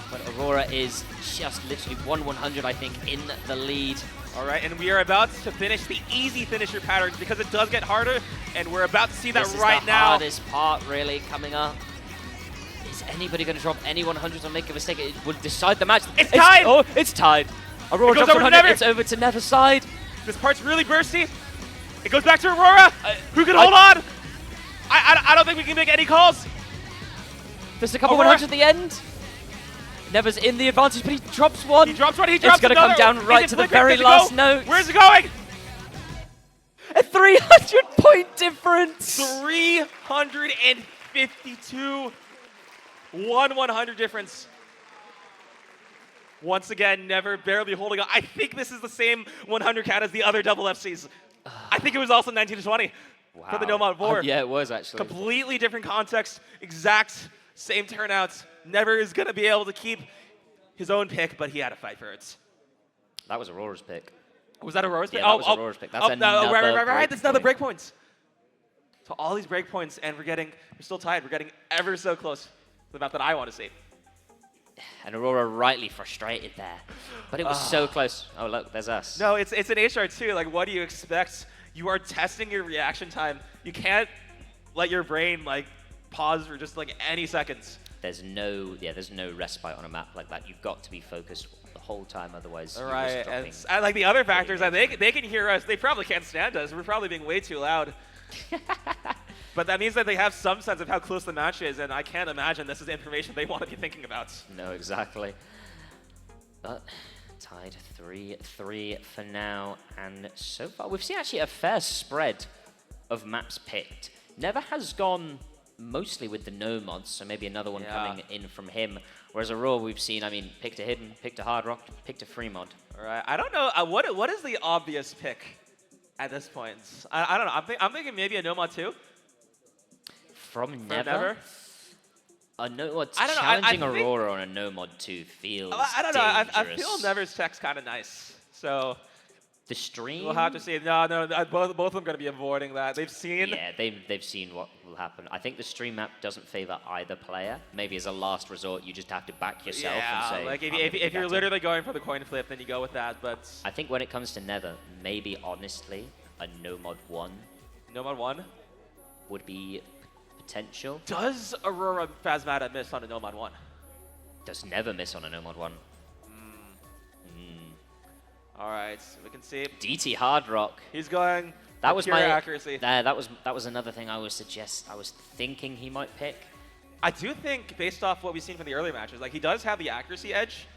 Speaker 1: But Aurora is just literally 100, I think, in the lead.
Speaker 2: All right, and we are about to finish the easy finisher pattern because it does get harder, and we're about to see that right now. This is the
Speaker 1: hardest part, really, coming up. Is anybody going to drop any 100s or make a mistake? It will decide the match.
Speaker 2: It's tied!
Speaker 1: Oh, it's tied. Aurora drops 100, it's over to Never's side.
Speaker 2: This part's really bursty. It goes back to Aurora. Who can hold on? I don't think we can make any calls.
Speaker 1: There's a couple 100s at the end. Never's in the advantage, but he drops one.
Speaker 2: He drops one, he drops
Speaker 1: another. It's going to come down right to the very last note.
Speaker 2: Where's it going?
Speaker 1: A 300-point difference.
Speaker 2: 352. 100 difference. Once again, Never barely holding on. I think this is the same 100 count as the other double FCs. I think it was also 19 to 20 for the No Mod 4.
Speaker 1: Yeah, it was actually.
Speaker 2: Completely different context, exact same turnouts. Never is going to be able to keep his own pick, but he had to fight for it.
Speaker 1: That was Aurora's pick.
Speaker 2: Was that Aurora's pick?
Speaker 1: Yeah, that was Aurora's pick. That's another
Speaker 2: right. That's another breakpoints. to all these breakpoints, and we're still tied. We're getting ever so close to the map that I want to see.
Speaker 1: And Aurora rightly frustrated there. But it was so close. Oh, look, there's us.
Speaker 2: No, it's an HR2. Like, what do you expect? You are testing your reaction time. You can't let your brain, like, pause for just, like, any seconds.
Speaker 1: There's no respite on a map like that. You've got to be focused the whole time, otherwise
Speaker 2: All
Speaker 1: you're
Speaker 2: right,
Speaker 1: just dropping.
Speaker 2: and like the other factors, they can hear us. They probably can't stand us. We're probably being way too loud. But that means that they have some sense of how close the match is, and I can't imagine this is information they want to be thinking about.
Speaker 1: No, exactly. But tied 3-3 for now, and so far we've seen actually a fair spread of maps picked. Never has gone mostly with the no mods, so maybe another one coming in from him. Whereas Aurora, we've seen, I mean, picked a hidden, picked a hard rock, picked a free mod.
Speaker 2: All right, I don't know what is the obvious pick at this point. I don't know. I'm thinking maybe a no mod too.
Speaker 1: From Never? A no mod
Speaker 2: I don't know,
Speaker 1: challenging
Speaker 2: I think,
Speaker 1: Aurora on a no mod 2 feels
Speaker 2: I don't know. I
Speaker 1: dangerous.
Speaker 2: feel Never's check's kind of nice. So
Speaker 1: the stream.
Speaker 2: we'll have to see. No, both of them going to be avoiding that. They've seen.
Speaker 1: Yeah, they've seen what will happen. I think the stream map doesn't favor either player. Maybe as a last resort, you just have to back yourself and say.
Speaker 2: Like if you're literally going for the coin flip, then you go with that. But
Speaker 1: I think when it comes to Nether, maybe honestly, a no mod 1.
Speaker 2: No mod 1
Speaker 1: would be potential.
Speaker 2: Does AuroraPhasmata miss on a no mod 1?
Speaker 1: Does Never miss on a no mod 1.
Speaker 2: All right, we can see.
Speaker 1: DT Hard Rock.
Speaker 2: He's going.
Speaker 1: That was
Speaker 2: pure
Speaker 1: my
Speaker 2: accuracy.
Speaker 1: That was another thing I was thinking he might pick.
Speaker 2: I do think, based off what we've seen from the earlier matches, like he does have the accuracy edge.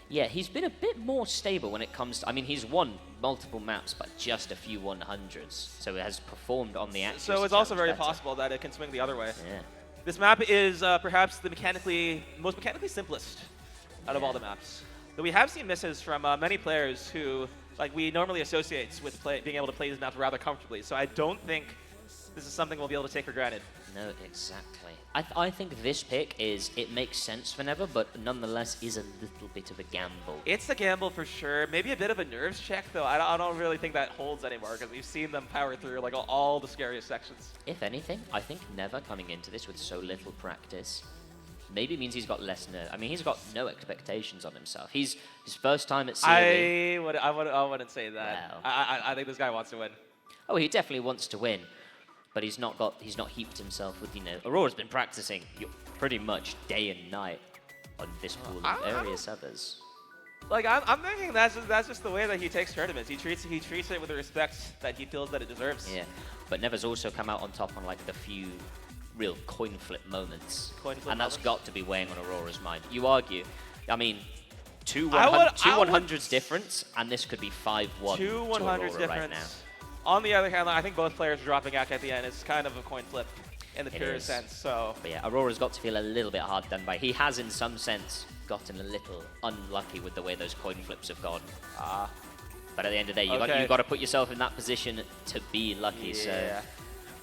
Speaker 1: Yeah, he's been a bit more stable when it comes to. I mean, he's won multiple maps, but just a few 100s, so it has performed on the accuracy.
Speaker 2: So it's also very
Speaker 1: better.
Speaker 2: possible that it can swing the other way.
Speaker 1: Yeah.
Speaker 2: This map is perhaps the most mechanically simplest out of all the maps. Though we have seen misses from many players who, like, we normally associate with being able to play these maps rather comfortably. So I don't think this is something we'll be able to take for granted.
Speaker 1: No, exactly. I think this pick it makes sense for Never, but nonetheless is a little bit of a gamble.
Speaker 2: It's a gamble for sure. Maybe a bit of a nerves check, though. I don't really think that holds anymore because we've seen them power through like all the scariest sections.
Speaker 1: If anything, I think Never coming into this with so little practice maybe means he's got less nerve. I mean, he's got no expectations on himself. His first time at COE.
Speaker 2: I wouldn't say that.
Speaker 1: Well.
Speaker 2: I think this guy wants to win.
Speaker 1: Oh, he definitely wants to win, but he's not heaped himself with, Aurora's been practicing pretty much day and night on this pool and various others.
Speaker 2: Like I'm thinking that's just the way that he takes tournaments. He treats it with the respect that he feels that it deserves.
Speaker 1: Yeah, but Never's also come out on top on like the few real coin flip moments. And that's got to be weighing on Aurora's mind. You argue, I mean, two 100s difference, and this could be 5-1
Speaker 2: Two 100s difference.
Speaker 1: Right now.
Speaker 2: On the other hand, I think both players dropping back at the end is kind of a coin flip in the purest sense. So,
Speaker 1: but yeah, Aurora's got to feel a little bit hard done by. He has, in some sense, gotten a little unlucky with the way those coin flips have gone. But at the end of the day, you've got to put yourself in that position to be lucky.
Speaker 2: Yeah. So.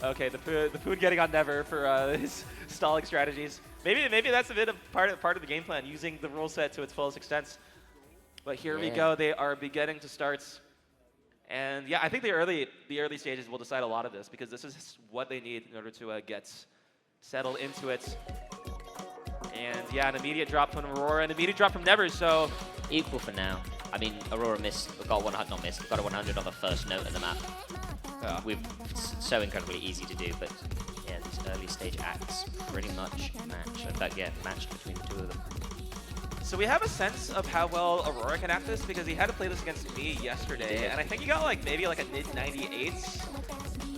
Speaker 2: Okay, the food getting on Never for his stalling strategies. Maybe that's a bit of part of the game plan, using the rule set to its fullest extent. But here we go. They are beginning to start. And yeah, I think the early stages will decide a lot of this, because this is what they need in order to get settled into it. And yeah, an immediate drop from Aurora, an immediate drop from Never. So
Speaker 1: equal for now. I mean, Aurora got a 100 on the first note in the map. It's so incredibly easy to do, but yeah, these early stage acts pretty much match. In fact, yeah, matched between the two of them.
Speaker 2: So we have a sense of how well Aurora can act this, because he had to play this against me yesterday, and I think he got maybe a mid-98s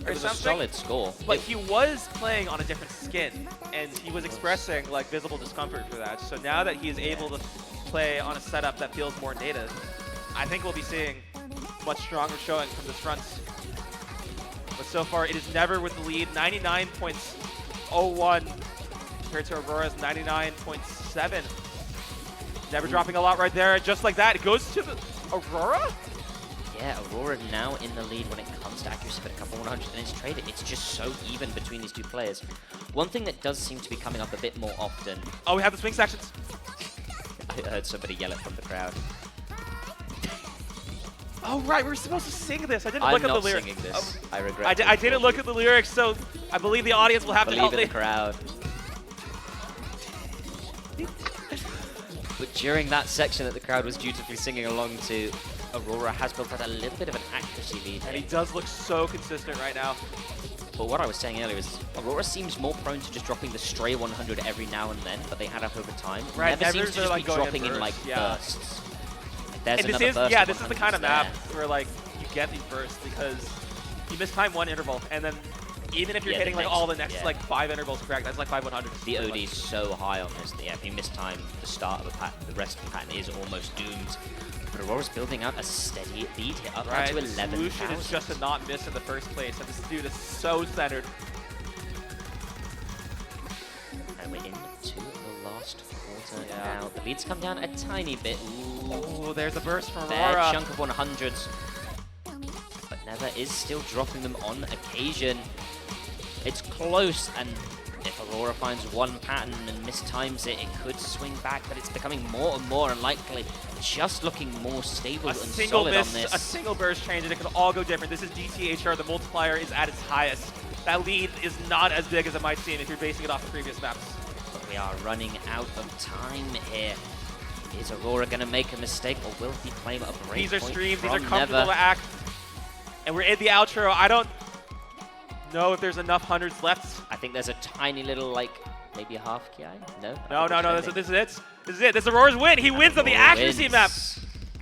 Speaker 2: or something.
Speaker 1: A solid score.
Speaker 2: But he was playing on a different skin, and he was expressing visible discomfort for that. So now that he is able to play on a setup that feels more native, I think we'll be seeing much stronger showing from this front. But so far, it is Never with the lead, 99.01 compared to Aurora's 99.7. Never dropping a lot right there, just like that. It goes to the Aurora?
Speaker 1: Yeah, Aurora now in the lead when it comes to accuracy, but a couple 100s and it's traded. It's just so even between these two players. One thing that does seem to be coming up a bit more often.
Speaker 2: Oh, we have the swing sections.
Speaker 1: I heard somebody yell it from the crowd.
Speaker 2: Oh, right, we were supposed to sing this. I didn't
Speaker 1: I'm
Speaker 2: look at
Speaker 1: not
Speaker 2: the lyrics.
Speaker 1: singing this.
Speaker 2: Oh,
Speaker 1: I regret it.
Speaker 2: I didn't look at the lyrics, so I believe the audience will have to help
Speaker 1: Believe in
Speaker 2: me.
Speaker 1: the crowd. But during that section that the crowd was dutifully singing along to, Aurora has built out a little bit of an accuracy lead.
Speaker 2: And he does look so consistent right now.
Speaker 1: But what I was saying earlier is Aurora seems more prone to just dropping the stray 100 every now and then, but they add up over time.
Speaker 2: Right,
Speaker 1: Never seems to just
Speaker 2: like
Speaker 1: be
Speaker 2: going
Speaker 1: dropping in like bursts. Like, there's
Speaker 2: And
Speaker 1: another burst
Speaker 2: this is the kind of map where like you get these bursts because you miss time one interval, and then even if you're hitting like all the next like 5 intervals correct, that's like 5 100s.
Speaker 1: The OD is so high on this that if you miss time the start of a pattern, the rest of the pattern is almost doomed. But Aurora's building out a steady lead here, up now to 11,000.
Speaker 2: The solution is just to not miss in the first place, and this dude is so centered.
Speaker 1: And we're into the last quarter now. The lead's come down a tiny bit.
Speaker 2: Oh, there's a burst from
Speaker 1: Fair
Speaker 2: Aurora.
Speaker 1: chunk of 100s. But Never is still dropping them on occasion. It's close, and if Aurora finds one pattern and mistimes it, it could swing back, but it's becoming more and more unlikely. Just looking more stable and solid on this.
Speaker 2: A single burst change, and it can all go different. This is DTHR. The multiplier is at its highest. That lead is not as big as it might seem if you're basing it off the previous maps.
Speaker 1: But we are running out of time here. Is Aurora going to make a mistake, or will he claim a break?
Speaker 2: These are streams. These are
Speaker 1: from
Speaker 2: comfortable
Speaker 1: Never?
Speaker 2: to act. And we're in the outro. I don't know if there's enough hundreds left.
Speaker 1: I think there's a tiny little, like, maybe a half KI? No?
Speaker 2: No. This is it. This is it. This is Aurora's win. He wins on the accuracy map.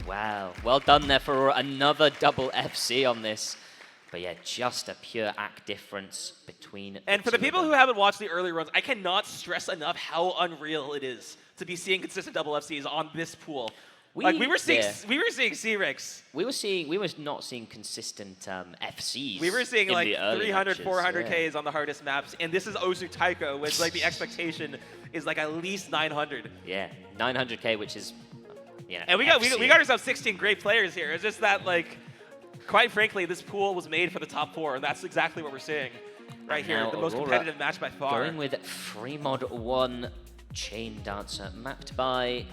Speaker 1: Wow. Well done there for Aurora. Another double FC on this. But yeah, just a pure act difference between
Speaker 2: And for the people who haven't watched the early runs, I cannot stress enough how unreal it is to be seeing consistent double FCs on this pool. We were seeing C-Rex.
Speaker 1: We were not seeing consistent FCs.
Speaker 2: We were seeing like 300,
Speaker 1: matches,
Speaker 2: 400Ks on the hardest maps, and this is Osu Taiko, which like the expectation is like at least 900.
Speaker 1: Yeah, 900K, which is, yeah.
Speaker 2: And we got ourselves 16 great players here. It's just that like, quite frankly, this pool was made for the top 4, and that's exactly what we're seeing right here. The most competitive match by far.
Speaker 1: Going with Fremod 1 Chain Dancer, mapped by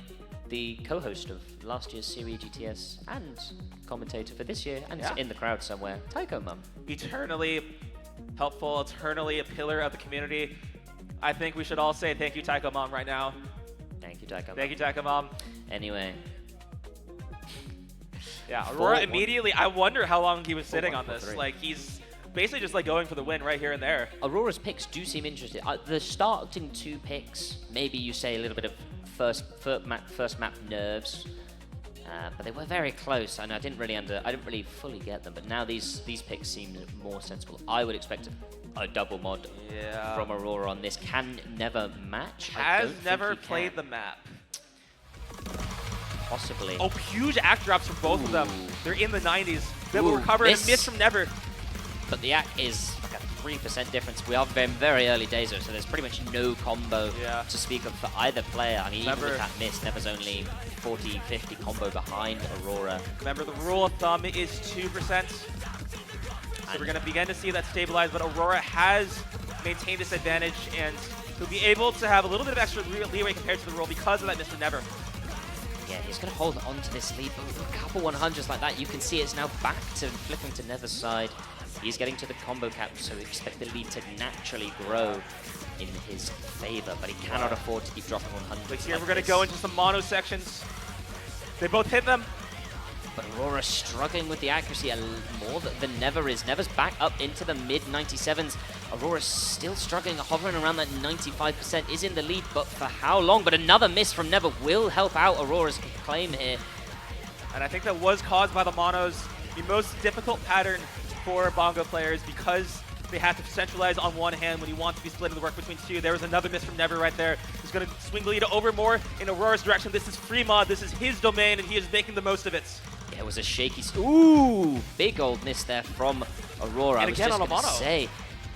Speaker 1: the co-host of last year's Series GTS and commentator for this year, and it's in the crowd somewhere, Taiko Mum.
Speaker 2: Eternally helpful, eternally a pillar of the community. I think we should all say thank you, Taiko Mom, right now.
Speaker 1: Thank you, Taiko Mom.
Speaker 2: Thank you, Taiko Mom.
Speaker 1: Anyway.
Speaker 2: Yeah, Aurora immediately, I wonder how long he was sitting on this. Like, he's basically just like going for the win right here and there.
Speaker 1: Aurora's picks do seem interesting. The starting 2 picks, maybe you say a little bit of first map nerves, but they were very close, and I didn't really fully get them. But now these picks seem more sensible. I would expect a double mod from Aurora on this. Can Never match?
Speaker 2: Has never played the map.
Speaker 1: Possibly.
Speaker 2: Oh, huge act drops from both of them. They're in the 90s. They will recover and miss from Never.
Speaker 1: But the act is like a 3% difference. We are very early days, so there's pretty much no combo to speak of for either player. I mean, even with that miss, Never's only 40, 50 combo behind Aurora.
Speaker 2: Remember, the rule of thumb is 2%. So we're going to begin to see that stabilize, but Aurora has maintained this advantage, and he'll be able to have a little bit of extra leeway compared to the rule because of that miss from Never.
Speaker 1: Yeah, he's going to hold on to this lead, but with a couple 100s like that, you can see it's now back to flipping to Never's side. He's getting to the combo cap, so we expect the lead to naturally grow in his favor, but he cannot afford to keep dropping 100s.
Speaker 2: Like here, we're going to go into some mono sections. They both hit them.
Speaker 1: But Aurora struggling with the accuracy more than Never is. Never's back up into the mid-97s. Aurora's still struggling, hovering around that 95%, is in the lead, but for how long? But another miss from Never will help out Aurora's claim here.
Speaker 2: And I think that was caused by the monos, the most difficult pattern for Bongo players because they have to centralize on one hand when you want to be splitting the work between 2. There was another miss from Never right there. He's going to swing the lead over more in Aurora's direction. This is Fremod. This is his domain, and he is making the most of it.
Speaker 1: Yeah, it was a shaky... Ooh! Big old miss there from Aurora.
Speaker 2: And
Speaker 1: I was just going to say,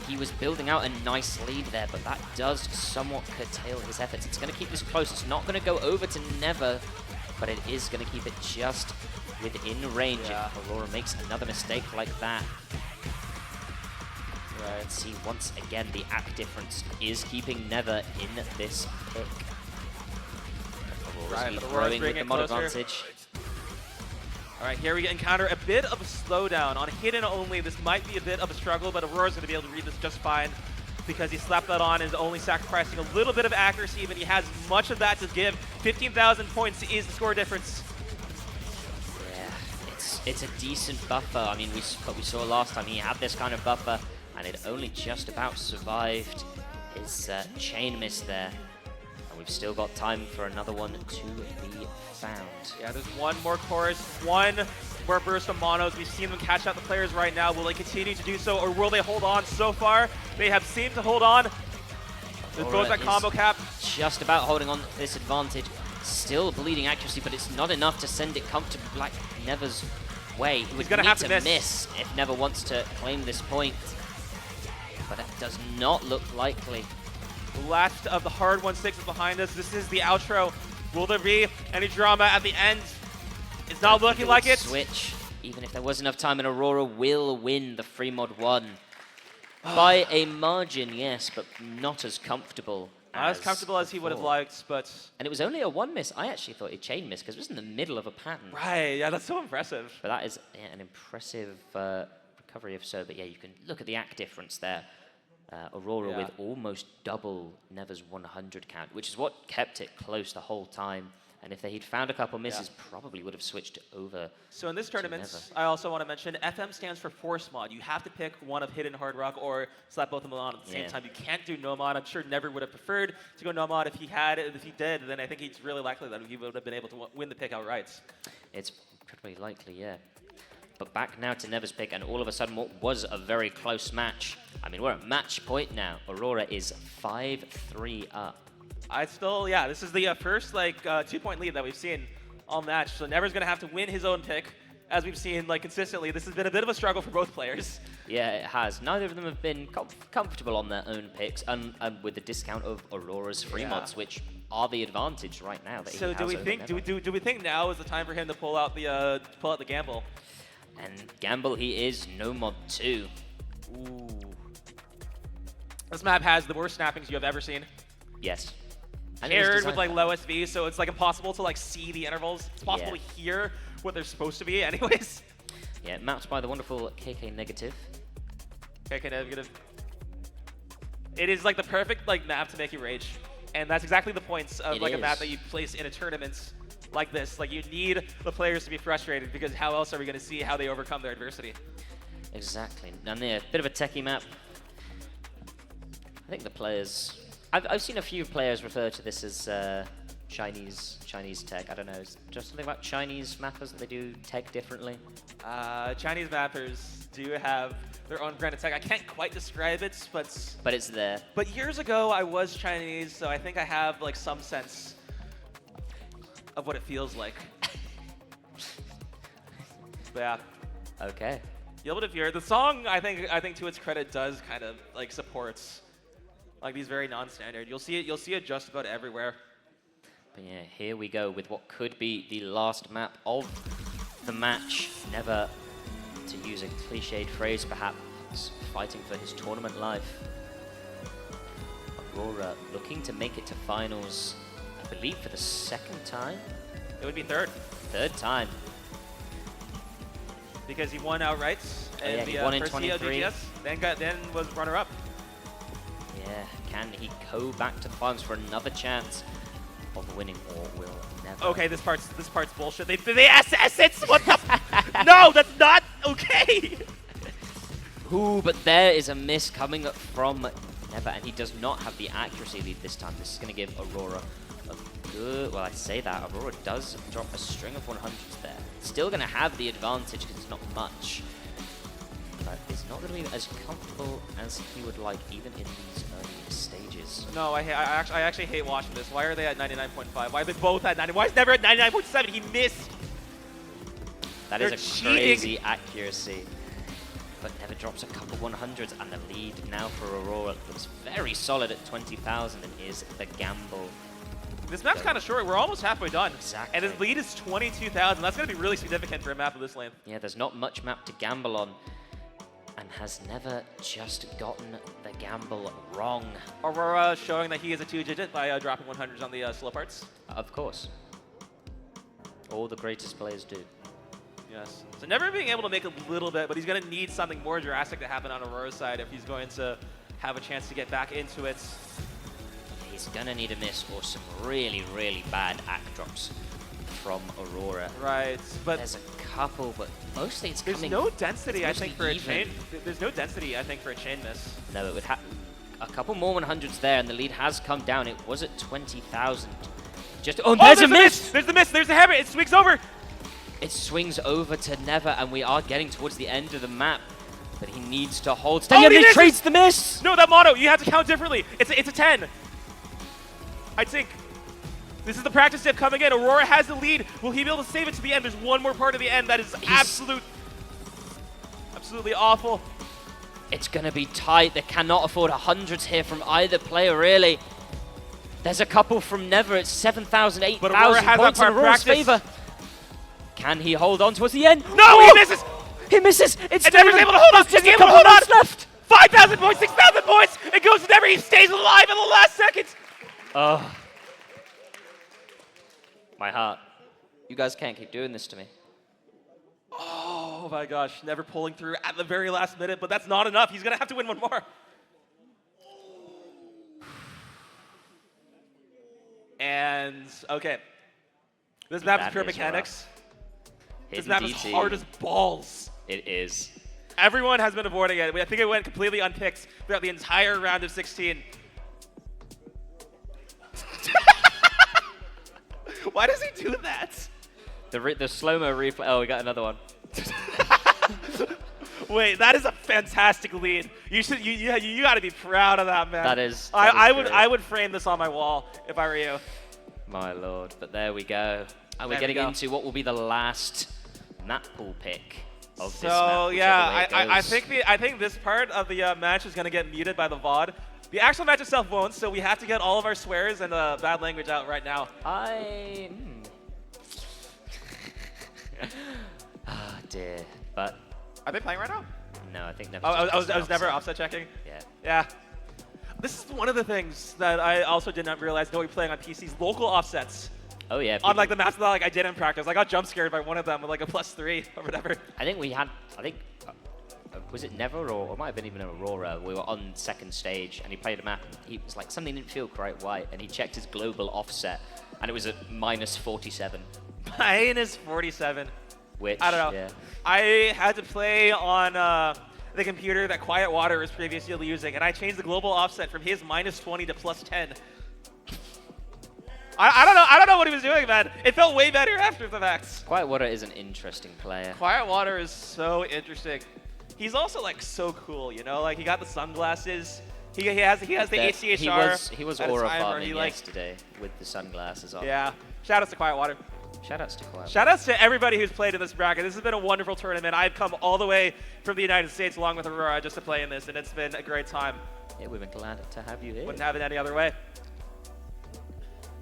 Speaker 1: he was building out a nice lead there, but that does somewhat curtail his efforts. It's going to keep this close. It's not going to go over to Never, but it is going to keep it just within range if Aurora makes another mistake like that. Let's see, once again, the act difference is keeping Never in this pick. Aurora's growing with the mod advantage.
Speaker 2: All right, here we encounter a bit of a slowdown. On hidden only, this might be a bit of a struggle, but Aurora's going to be able to read this just fine because he slapped that on and is only sacrificing a little bit of accuracy, but he has much of that to give. 15,000 points is the score difference.
Speaker 1: Yeah, it's a decent buffer. I mean, we saw last time he had this kind of buffer, and it only just about survived his chain miss there. And we've still got time for another one to be found.
Speaker 2: Yeah, there's one more chorus, one more burst of monos. We've seen them catch out the players right now. Will they continue to do so, or will they hold on? So far, they have seemed to hold on. There goes that combo cap.
Speaker 1: Just about holding on to this advantage. Still bleeding accuracy, but it's not enough to send it comfortably like Never's way. He would need to miss if Never wants to claim this point. But that does not look likely.
Speaker 2: The last of the hard 1-6 is behind us. This is the outro. Will there be any drama at the end? It's not looking like it.
Speaker 1: Switch, even if there was enough time, and Aurora will win the free mod 1. By a margin, yes, but not as comfortable.
Speaker 2: Not as comfortable as he would have liked, but...
Speaker 1: And it was only a 1 miss. I actually thought it chain missed because it was in the middle of a pattern.
Speaker 2: Right, yeah, that's so impressive.
Speaker 1: But that is an impressive recovery if so. But yeah, you can look at the act difference there. Aurora with almost double Never's 100 count, which is what kept it close the whole time. And if he'd found a couple misses, probably would have switched over.
Speaker 2: So in this tournament, I also want to mention, FM stands for Force Mod. You have to pick one of Hidden Hard Rock or slap both of them on at the same time. You can't do no mod. I'm sure Never would have preferred to go no mod. If he did, then I think it's really likely that he would have been able to win the pick outright. It's
Speaker 1: incredibly likely, yeah. But back now to Never's pick, and all of a sudden what was a very close match. I mean, we're at match point now. Aurora is 5-3 up.
Speaker 2: This is the first 2-point lead that we've seen all match. So Never's going to have to win his own pick, as we've seen consistently. This has been a bit of a struggle for both players.
Speaker 1: Yeah, it has. Neither of them have been comfortable on their own picks, and with the discount of Aurora's free mods, which are the advantage right now. That
Speaker 2: so do we think now is the time for him to pull out the gamble?
Speaker 1: And gamble he is, no mod 2.
Speaker 2: Ooh. This map has the worst snappings you have ever seen.
Speaker 1: Yes.
Speaker 2: Paired with low SV, so it's impossible to see the intervals. It's possible to hear what they're supposed to be anyways.
Speaker 1: Yeah, mapped by the wonderful KK Negative.
Speaker 2: KK Negative. It is the perfect map to make you rage. And that's exactly the points of a map that you place in a tournament like this. You need the players to be frustrated, because how else are we going to see how they overcome their adversity?
Speaker 1: Exactly. And a bit of a techie map. I think the players... I've seen a few players refer to this as Chinese tech. I don't know. Is there something about Chinese mappers that they do tech differently?
Speaker 2: Chinese mappers do have their own brand of tech. I can't quite describe it, but
Speaker 1: it's there.
Speaker 2: But years ago, I was Chinese, so I think I have some sense of what it feels like. But yeah.
Speaker 1: Okay.
Speaker 2: You'll be able to hear the song. I think to its credit does kind of supports these very non-standard. You'll see it just about everywhere.
Speaker 1: But yeah, here we go with what could be the last map of the match. Never, to use a cliched phrase perhaps, fighting for his tournament life. Aurora looking to make it to finals, I believe for the second time?
Speaker 2: It would be third.
Speaker 1: Third time.
Speaker 2: Because he won outright in
Speaker 1: he won in
Speaker 2: first
Speaker 1: 23.
Speaker 2: CODGS, then was runner-up.
Speaker 1: Yeah, can he go back to the finals for another chance of winning, or will Never?
Speaker 2: Okay, this part's bullshit. They SS it. What the? No, that's not okay.
Speaker 1: Ooh, but there is a miss coming from Never, and he does not have the accuracy lead this time. This is going to give Aurora a good... Well, I say that. Aurora does drop a string of 100s there. Still going to have the advantage because it's not much. But it's not going to be as comfortable as he would like, even in these early stages.
Speaker 2: No, I actually hate watching this. Why are they at 99.5? Why are they both at 90? Why is Never at 99.7? He missed.
Speaker 1: They're is a crazy accuracy. But Never drops a couple 100s, and the lead now for Aurora looks very solid at 20,000 and is the gamble.
Speaker 2: This map's kind of short. We're almost halfway done.
Speaker 1: Exactly.
Speaker 2: And his lead is 22,000. That's going to be really significant for a map of this length.
Speaker 1: Yeah, there's not much map to gamble on. And has Never just gotten the gamble wrong.
Speaker 2: Aurora showing that he is a 2-digit by dropping 100s on the slow parts.
Speaker 1: Of course. All the greatest players do.
Speaker 2: Yes. So never being able to make a little bit, but he's going to need something more drastic to happen on Aurora's side if he's going to have a chance to get back into it.
Speaker 1: He's going to need a miss or some really, really bad act drops from Aurora.
Speaker 2: Right, but
Speaker 1: there's a couple, but mostly it's
Speaker 2: there's
Speaker 1: coming.
Speaker 2: no density, I think, for
Speaker 1: even.
Speaker 2: a chain. There's no density, I think, for a chain miss.
Speaker 1: No, it would have a couple more 100s there, and the lead has come down. It was at 20,000. Just there's a miss.
Speaker 2: There's the miss. There's the hammer. It swings over.
Speaker 1: It swings over to Never, and we are getting towards the end of the map. But he needs to hold steady, and he trades the miss!
Speaker 2: No, that mono, you have to count differently. It's a 10. I think this is the practice tip coming in. Aurora has the lead. Will he be able to save it to the end? There's one more part of the end that is absolutely awful.
Speaker 1: It's going to be tight. They cannot afford 100s here from either player, really. There's a couple from Never. It's 7,000, 8,000 points in Aurora's favor. Can he hold on towards the end?
Speaker 2: No, he misses!
Speaker 1: He misses! It's
Speaker 2: Never's able to hold on!
Speaker 1: just a couple minutes left!
Speaker 2: 5,000 points, 6,000 points! It goes to Never, he stays alive in the last seconds!
Speaker 1: Oh. My heart. You guys can't keep doing this to me.
Speaker 2: Oh my gosh, Never pulling through at the very last minute, but that's not enough. He's gonna have to win one more. And, okay. This map is pure mechanics. This map is hard as balls.
Speaker 1: It is.
Speaker 2: Everyone has been avoiding it. I think it went completely unpicked throughout the entire round of 16. Why does he do that?
Speaker 1: The slow-mo replay. Oh, we got another one.
Speaker 2: Wait, that is a fantastic lead. You should, you got to be proud of that, man.
Speaker 1: That is.
Speaker 2: I would frame this on my wall if I were you.
Speaker 1: My lord, but there we go. And we're getting into what will be the last map pool pick of this map.
Speaker 2: So yeah, I think this part of the match is gonna get muted by the VOD. The actual match itself won't, so we have to get all of our swears and bad language out right now.
Speaker 1: Oh dear, but
Speaker 2: are they playing right now?
Speaker 1: No, I think never.
Speaker 2: I was never offset checking.
Speaker 1: Yeah.
Speaker 2: Yeah. This is one of the things that I also did not realize going playing on PC's local offsets.
Speaker 1: Oh yeah.
Speaker 2: On like the maps that like I did in practice, I got jump scared by one of them with like a +3 or whatever.
Speaker 1: I think we had. Was it Never or it might have been even Aurora? We were on second stage and he played a map. And he was like something didn't feel quite right, and he checked his global offset, and it was at -47.
Speaker 2: -47.
Speaker 1: Which
Speaker 2: I don't know.
Speaker 1: Yeah.
Speaker 2: I had to play on the computer that Quiet Water was previously using, and I changed the global offset from his -20 to +10. I don't know what he was doing, man. It felt way better after the fact.
Speaker 1: Quiet Water is an interesting player.
Speaker 2: Quiet Water is so interesting. He's also like so cool, you know. Like he got the sunglasses. He has the HCHR.
Speaker 1: He was aura farming yesterday with the sunglasses on.
Speaker 2: Yeah. Shout outs to Quiet Water.
Speaker 1: Shoutouts to Quiet.
Speaker 2: Shoutouts to everybody who's played in this bracket. This has been a wonderful tournament. I've come all the way from the United States along with Aurora just to play in this, and it's been a great time.
Speaker 1: Yeah, we've been glad to have you here.
Speaker 2: Wouldn't have it any other way.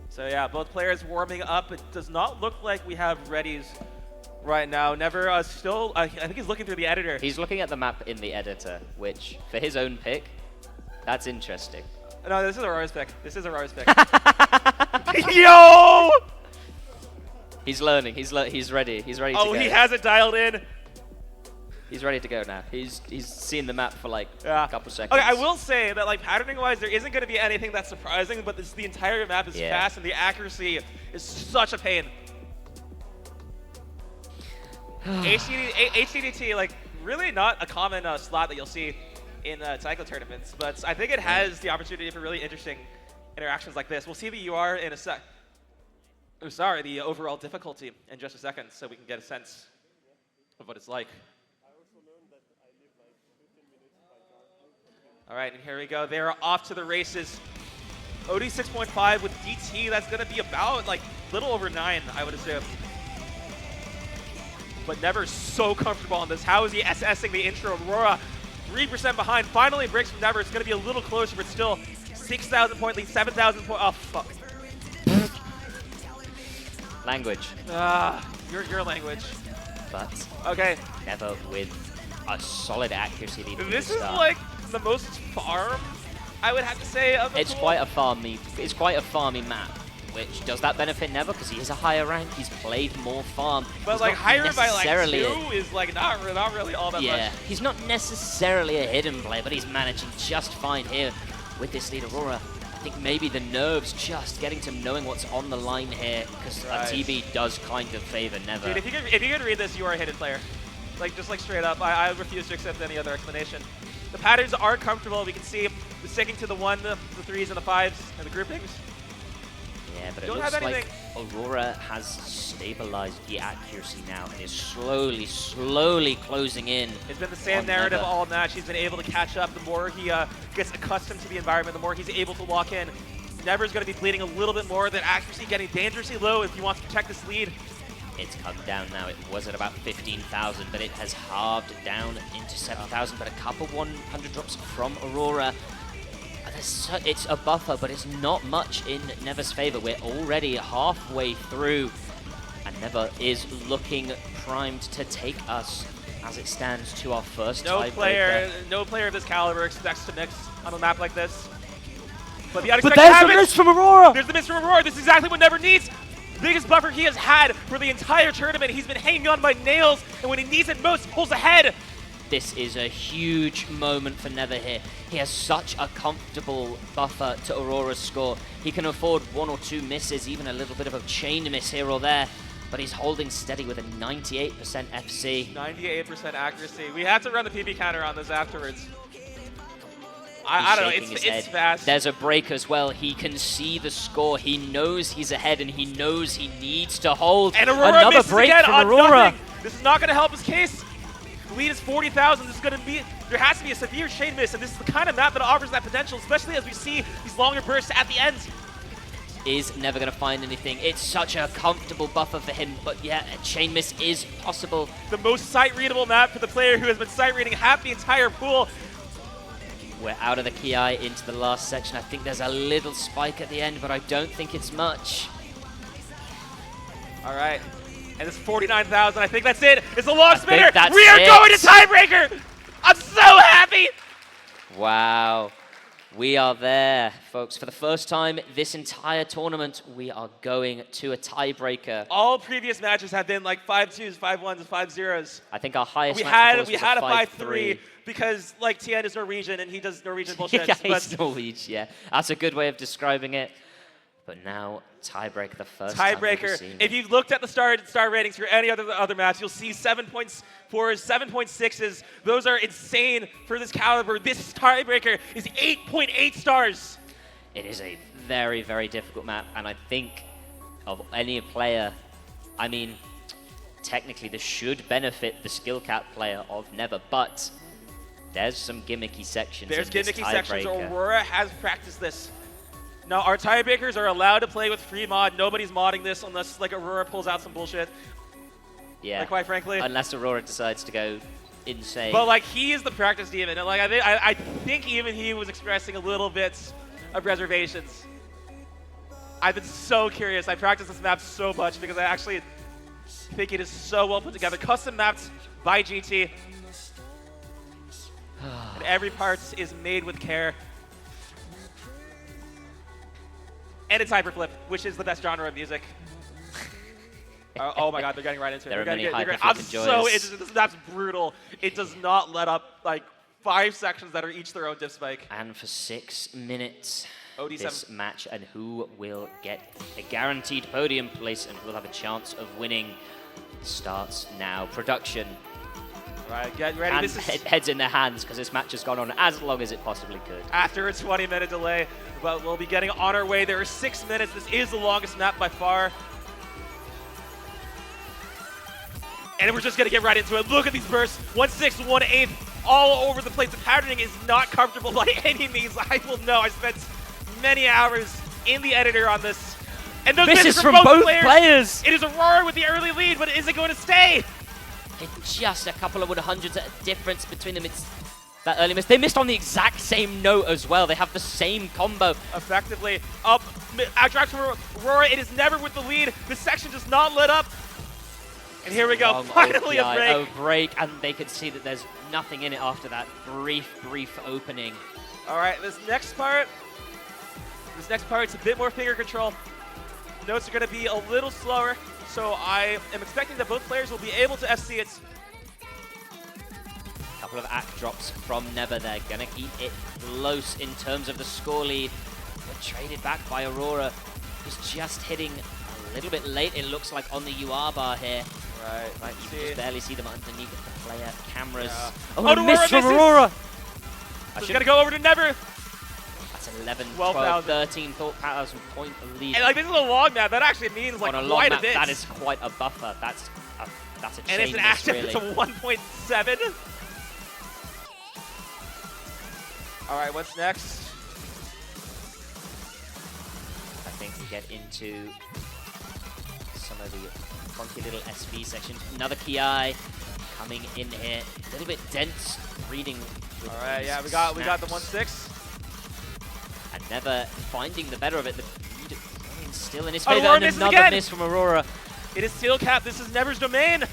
Speaker 2: So yeah, both players warming up. It does not look like we have readies right now. Never still, I think he's looking through the editor.
Speaker 1: He's looking at the map in the editor, which, for his own pick, that's interesting.
Speaker 2: No, this is Aurora's pick. This is Aurora's pick. Yo!
Speaker 1: He's learning. He's ready. He's ready to go.
Speaker 2: Oh, he has it dialed in.
Speaker 1: He's ready to go now. He's seen the map for like a couple seconds.
Speaker 2: Okay, I will say that like patterning-wise, there isn't going to be anything that's surprising, but the entire map is fast and the accuracy is such a pain. HCDT, like really not a common slot that you'll see in cycle tournaments, but I think it has the opportunity for really interesting interactions like this. We'll see the UR in a sec. Oh, sorry, the overall difficulty in just a second, so we can get a sense of what it's like. All right, and here we go. They're off to the races. OD 6.5 with DT. That's going to be about like little over 9, I would assume. But Never so comfortable on this. How is he SSing the intro? Aurora 3% behind. Finally breaks from Never. It's going to be a little closer, but still 6,000 point lead, 7,000 point. Oh, fuck.
Speaker 1: Language.
Speaker 2: Your language.
Speaker 1: But
Speaker 2: okay.
Speaker 1: Never with a solid accuracy lead.
Speaker 2: This is like the most farm, I would have to say, of the
Speaker 1: It's
Speaker 2: pool.
Speaker 1: quite a farmy. It's quite a farmy map. which does that benefit Never? Because he is a higher rank, he's played more farm.
Speaker 2: But
Speaker 1: He's
Speaker 2: like
Speaker 1: not
Speaker 2: higher by like
Speaker 1: necessarily
Speaker 2: 2 is like not really all that much.
Speaker 1: Yeah, he's not necessarily a hidden play, but he's managing just fine here with this lead. Aurora, I think maybe the nerves just getting to knowing what's on the line here, because TB does kind of favor Never.
Speaker 2: Dude, if you could read this, you are a hidden player. Like, just like straight up, I refuse to accept any other explanation. The patterns are comfortable. We can see the sticking to the 1, the 3s, and the 5s, and the groupings.
Speaker 1: Yeah, but it
Speaker 2: Don't
Speaker 1: looks
Speaker 2: have
Speaker 1: like Aurora has stabilized the accuracy now and is slowly closing in.
Speaker 2: It's been the same narrative all match. He's been able to catch up. The more he gets accustomed to the environment, the more he's able to lock in. Never's going to be bleeding a little bit more. That accuracy getting dangerously low if he wants to protect this lead.
Speaker 1: It's come down now. It was at about 15,000, but it has halved down into 7,000. But a couple 100 drops from Aurora. It's a buffer, but it's not much in Never's favor. We're already halfway through, and Never is looking primed to take us as it stands to our first tiebreaker.
Speaker 2: No player of this caliber expects to mix on a map like this. But the
Speaker 1: unexpected happens. There's the miss from Aurora.
Speaker 2: There's the miss from Aurora. This is exactly what Never needs. Biggest buffer he has had for the entire tournament. He's been hanging on by nails, and when he needs it most, pulls ahead.
Speaker 1: This is a huge moment for Never here. He has such a comfortable buffer to Aurora's score. He can afford 1 or 2 misses, even a little bit of a chain miss here or there, but he's holding steady with a 98% FC.
Speaker 2: 98% accuracy. We have to run the PB counter on this afterwards. I don't know, it's fast.
Speaker 1: There's a break as well. He can see the score. He knows he's ahead, and he knows he needs to hold.
Speaker 2: And Aurora
Speaker 1: another break
Speaker 2: again
Speaker 1: from
Speaker 2: on
Speaker 1: Aurora.
Speaker 2: Nothing. This is not going to help his case. The lead is 40,000. This is going to be, there has to be a severe shade miss, and this is the kind of map that offers that potential, especially as we see these longer bursts at the end.
Speaker 1: Is Never going to find anything. It's such a comfortable buffer for him, but yeah, a chain miss is possible.
Speaker 2: The most sight-readable map for the player who has been sight-reading half the entire pool.
Speaker 1: We're out of the Ki into the last section. I think there's a little spike at the end, but I don't think it's much.
Speaker 2: All right. And it's 49,000. I think that's it. It's a long spinner.
Speaker 1: We
Speaker 2: are going to tiebreaker. I'm so happy.
Speaker 1: Wow. We are there, folks. For the first time this entire tournament, we are going to a tiebreaker.
Speaker 2: All previous matches have been like 5-2s, 5-1s, and 5-0s.
Speaker 1: I think our highest
Speaker 2: we
Speaker 1: match
Speaker 2: had a
Speaker 1: 5-3
Speaker 2: because like Tien is Norwegian and he does Norwegian bullshit.
Speaker 1: Yeah, he's Norwegian, yeah. That's a good way of describing it. But now, tiebreaker, the first
Speaker 2: tiebreaker. If you've looked at the star ratings for any other match, you'll see 7.4s, 7.6s. Those are insane for this caliber. This tiebreaker is 8.8 stars.
Speaker 1: It is a very, very difficult map, and I think of any player, I mean, technically this should benefit the skill cap player of Never, but there's some gimmicky sections.
Speaker 2: There's gimmicky sections. Aurora has practiced this. Now, our tiebreakers are allowed to play with free mod. Nobody's modding this unless, like, Aurora pulls out some bullshit.
Speaker 1: Yeah.
Speaker 2: Like, quite frankly.
Speaker 1: Unless Aurora decides to go insane.
Speaker 2: But, like, he is the practice demon. And, like, I think even he was expressing a little bit of reservations. I've been so curious. I practiced this map so much because I actually think it is so well put together. Custom mapped by GT. And every part is made with care. And it's hyperflip, which is the best genre of music. Oh my god, they're getting right into it.
Speaker 1: There are many hyperflip
Speaker 2: I'm
Speaker 1: enjoyers.
Speaker 2: so interested. This map's brutal. It does not let up like 5 sections that are each their own diff spike.
Speaker 1: And for 6 minutes,
Speaker 2: OD7.
Speaker 1: This match, and who will get a guaranteed podium place and who will have a chance of winning starts now. Production.
Speaker 2: All right, get ready.
Speaker 1: And heads in their hands because this match has gone on as long as it possibly could.
Speaker 2: After a 20-minute delay, but we'll be getting on our way. There are 6 minutes. This is the longest map by far. And we're just going to get right into it. Look at these bursts. 1/6, 1/8, all over the place. The patterning is not comfortable by any means. I will know. I spent many hours in the editor on this. And those misses from both players. It is Aurora with the early lead, but is it going to stay?
Speaker 1: It's just a couple of 100s difference between them. It's that early miss. They missed on the exact same note as well. They have the same combo.
Speaker 2: Effectively. Outdraft from Aurora. It is Never with the lead. This section does not let up. And here we go. Finally a break.
Speaker 1: A break, and they could see that there's nothing in it after that brief opening.
Speaker 2: All right, this next part's a bit more finger control. Notes are going to be a little slower, so I am expecting that both players will be able to FC it.
Speaker 1: Couple of act drops from Never. They're gonna keep it close in terms of the score lead, but traded back by Aurora, who's just hitting a little bit late, it looks like, on the UR bar here.
Speaker 2: Right,
Speaker 1: You can just barely see them underneath the player cameras.
Speaker 2: Yeah.
Speaker 1: Oh, a miss from Aurora!
Speaker 2: So he's gonna go over to Never.
Speaker 1: That's 11,
Speaker 2: 12,
Speaker 1: 12, 13,000 point lead.
Speaker 2: And like, this is a long map. That actually means like
Speaker 1: on a long
Speaker 2: quite
Speaker 1: map,
Speaker 2: a bit.
Speaker 1: that is quite a buffer. That's a chain
Speaker 2: and it's an
Speaker 1: miss,
Speaker 2: active
Speaker 1: really.
Speaker 2: to 1.7. All right, what's next?
Speaker 1: I think we get into some of the funky little SV sections. Another Ki coming in here, a little bit dense reading.
Speaker 2: All right, yeah, we got the 1-6.
Speaker 1: And Never finding the better of it. The read still in his
Speaker 2: Aurora
Speaker 1: favor, and
Speaker 2: misses
Speaker 1: another
Speaker 2: again.
Speaker 1: miss from Aurora.
Speaker 2: It is steel cap. This is Never's domain.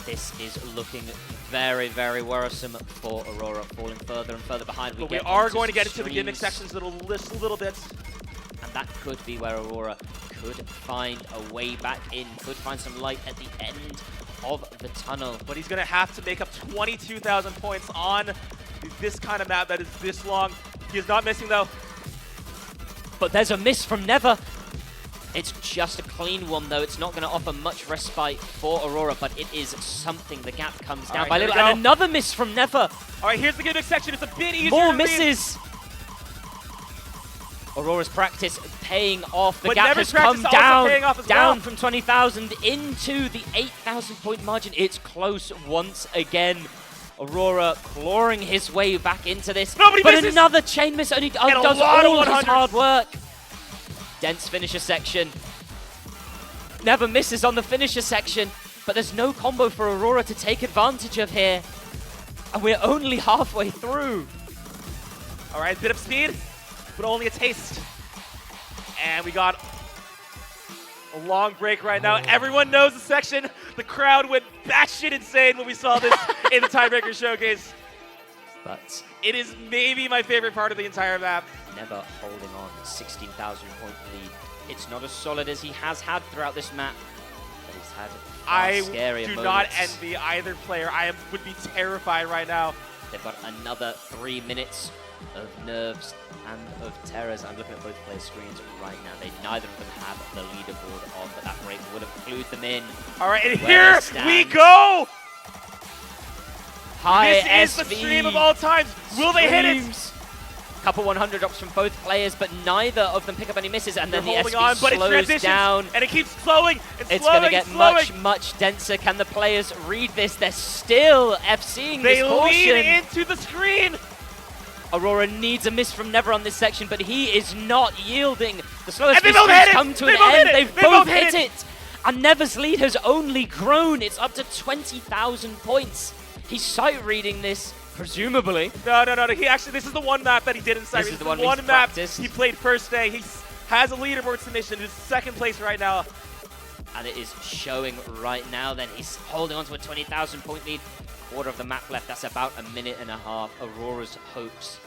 Speaker 1: This is looking very, very worrisome for Aurora, falling further and further behind.
Speaker 2: But we are going to get into the gimmick sections a little bit.
Speaker 1: And that could be where Aurora could find a way back in, could find some light at the end of the tunnel.
Speaker 2: But he's going to have to make up 22,000 points on this kind of map that is this long. He is not missing, though.
Speaker 1: But there's a miss from Never. It's just a clean one, though. It's not going to offer much respite for Aurora, but it is something. The gap comes down by a little. And another miss from Never.
Speaker 2: All right, here's the gimmick section. It's a bit easier.
Speaker 1: More misses. Aurora's practice paying off. The gap has come down from 20,000 into the 8,000 point margin. It's close once again. Aurora clawing his way back into this.
Speaker 2: Nobody
Speaker 1: but
Speaker 2: misses.
Speaker 1: Another chain miss, and he does all his hard work. Dense finisher section. Never misses on the finisher section, but there's no combo for Aurora to take advantage of here. And we're only halfway through.
Speaker 2: All right, bit of speed, but only a taste. And we got a long break right now. Everyone knows the section. The crowd went batshit insane when we saw this in the tiebreaker showcase.
Speaker 1: But
Speaker 2: it is maybe my favorite part of the entire map.
Speaker 1: Never holding on, 16,000 point lead. It's not as solid as he has had throughout this map, but he's had scarier moments.
Speaker 2: I do not envy either player. I would be terrified right now.
Speaker 1: They've got another 3 minutes of nerves and of terrors. I'm looking at both players' screens right now. Neither of them have the leaderboard on, but that break would have clued them in.
Speaker 2: All right, and here we go!
Speaker 1: High
Speaker 2: this is the stream of all times. Will they hit it?
Speaker 1: Couple 100 drops from both players, but neither of them pick up any misses, and then the SV
Speaker 2: on, but
Speaker 1: slows down.
Speaker 2: And it keeps slowing and
Speaker 1: it's
Speaker 2: slowing.
Speaker 1: It's going to get much, much denser. Can the players read this? They're still FCing this portion.
Speaker 2: They lean into the screen.
Speaker 1: Aurora needs a miss from Never on this section, but he is not yielding. The slowest
Speaker 2: miss
Speaker 1: come to an end. They've both hit it. And Never's lead has only grown. It's up to 20,000 points. He's sight reading this. Presumably.
Speaker 2: No. This is the one map that he did in sight.
Speaker 1: This is the
Speaker 2: one map he played first day. He has a leaderboard submission. He's second place right now.
Speaker 1: And it is showing right now then. He's holding on to a 20,000 point lead. Quarter of the map left. That's about a minute and a half. Aurora's hopes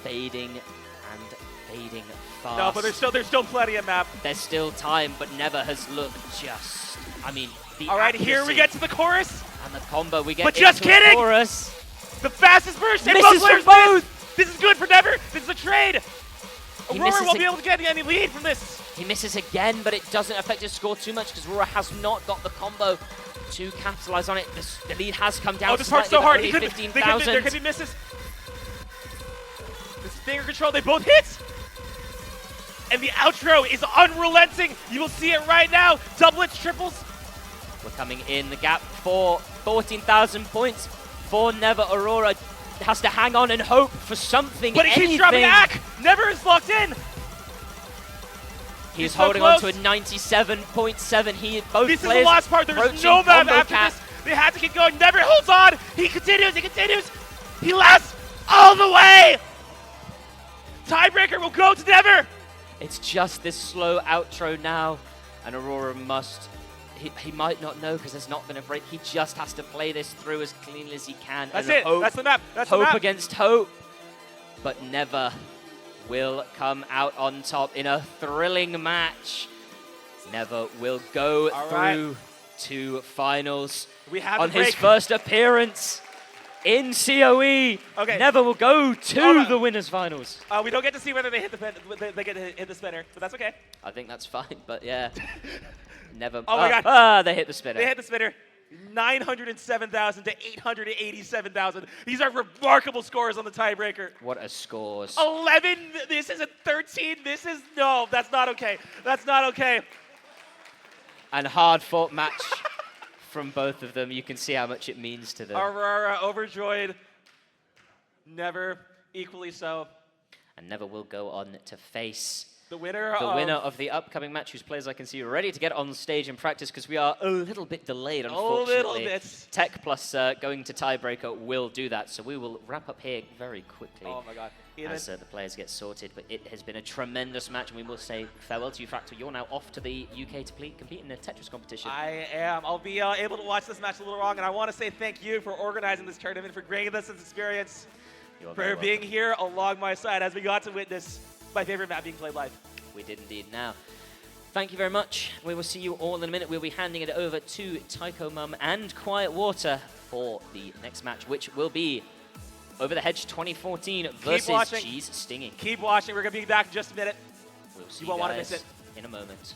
Speaker 1: fading and fading fast.
Speaker 2: No, but there's still plenty of map.
Speaker 1: There's still time, but Never has looked just, I mean, the
Speaker 2: all right, here we get to the chorus.
Speaker 1: And the combo, we get
Speaker 2: but just kidding!
Speaker 1: The chorus.
Speaker 2: The fastest burst, and
Speaker 1: misses
Speaker 2: both
Speaker 1: for both!
Speaker 2: This is good for Never. This is a trade.
Speaker 1: Aurora
Speaker 2: won't be able to get any lead from this.
Speaker 1: He misses again, but it doesn't affect his score too much because Aurora has not got the combo to capitalize on it. The lead has come down.
Speaker 2: Oh, this part's so hard. There could be misses. This finger control, they both hit. And the outro is unrelenting. You will see it right now. Doublets, triples.
Speaker 1: We're coming in the gap for 14,000 points for Never. Aurora has to hang on and hope for something.
Speaker 2: But he keeps dropping Ack. Never is locked in.
Speaker 1: He's holding on to a 97.7. Both
Speaker 2: this
Speaker 1: players.
Speaker 2: Is the last part. There's no map after this. They have to keep going. Never holds on. He continues. He lasts all the way. Tiebreaker will go to Never.
Speaker 1: It's just this slow outro now, and Aurora must. He might not know because there's not been a break. He just has to play this through as cleanly as he can.
Speaker 2: That's it. That's the map. That's
Speaker 1: hope
Speaker 2: the map.
Speaker 1: Against hope. But Never will come out on top in a thrilling match. Never will go
Speaker 2: All
Speaker 1: through
Speaker 2: right.
Speaker 1: to finals.
Speaker 2: We have
Speaker 1: on
Speaker 2: the break.
Speaker 1: his first appearance in COE.
Speaker 2: Okay.
Speaker 1: Never will go to the winners finals.
Speaker 2: We don't get to see whether they hit they get to hit the spinner, but that's okay.
Speaker 1: I think that's fine, but yeah. Never.
Speaker 2: Oh my God.
Speaker 1: They hit the spinner.
Speaker 2: They hit the spinner. 907,000 to 887,000. These are remarkable scores on the tiebreaker.
Speaker 1: What a scores.
Speaker 2: 11. This is a 13. This is no. That's not okay. That's not okay.
Speaker 1: And hard-fought match from both of them. You can see how much it means to them.
Speaker 2: Aurora overjoyed. Never equally so.
Speaker 1: And Never will go on to face
Speaker 2: the winner
Speaker 1: of the upcoming match, whose players I can see are ready to get on stage and practice because we are a little bit delayed, unfortunately.
Speaker 2: A little bit.
Speaker 1: Tech plus going to tiebreaker will do that, so we will wrap up here very quickly.
Speaker 2: Oh my God.
Speaker 1: As the players get sorted, but it has been a tremendous match, and we will say farewell to you, Fractal. You're now off to the UK to compete in the Tetris competition.
Speaker 2: I am. I'll be able to watch this match a little wrong, and I want to say thank you for organizing this tournament, for bringing us this experience, for being here along my side as we got to witness my favorite map being played live.
Speaker 1: We did indeed. Now, thank you very much. We will see you all in a minute. We'll be handing it over to Tycho Mum and Quiet Water for the next match, which will be Over the Hedge 2014 versus Cheese Stinging.
Speaker 2: Keep watching. We're going to be back in just a minute.
Speaker 1: We'll see
Speaker 2: you won't want to miss it.
Speaker 1: in a moment.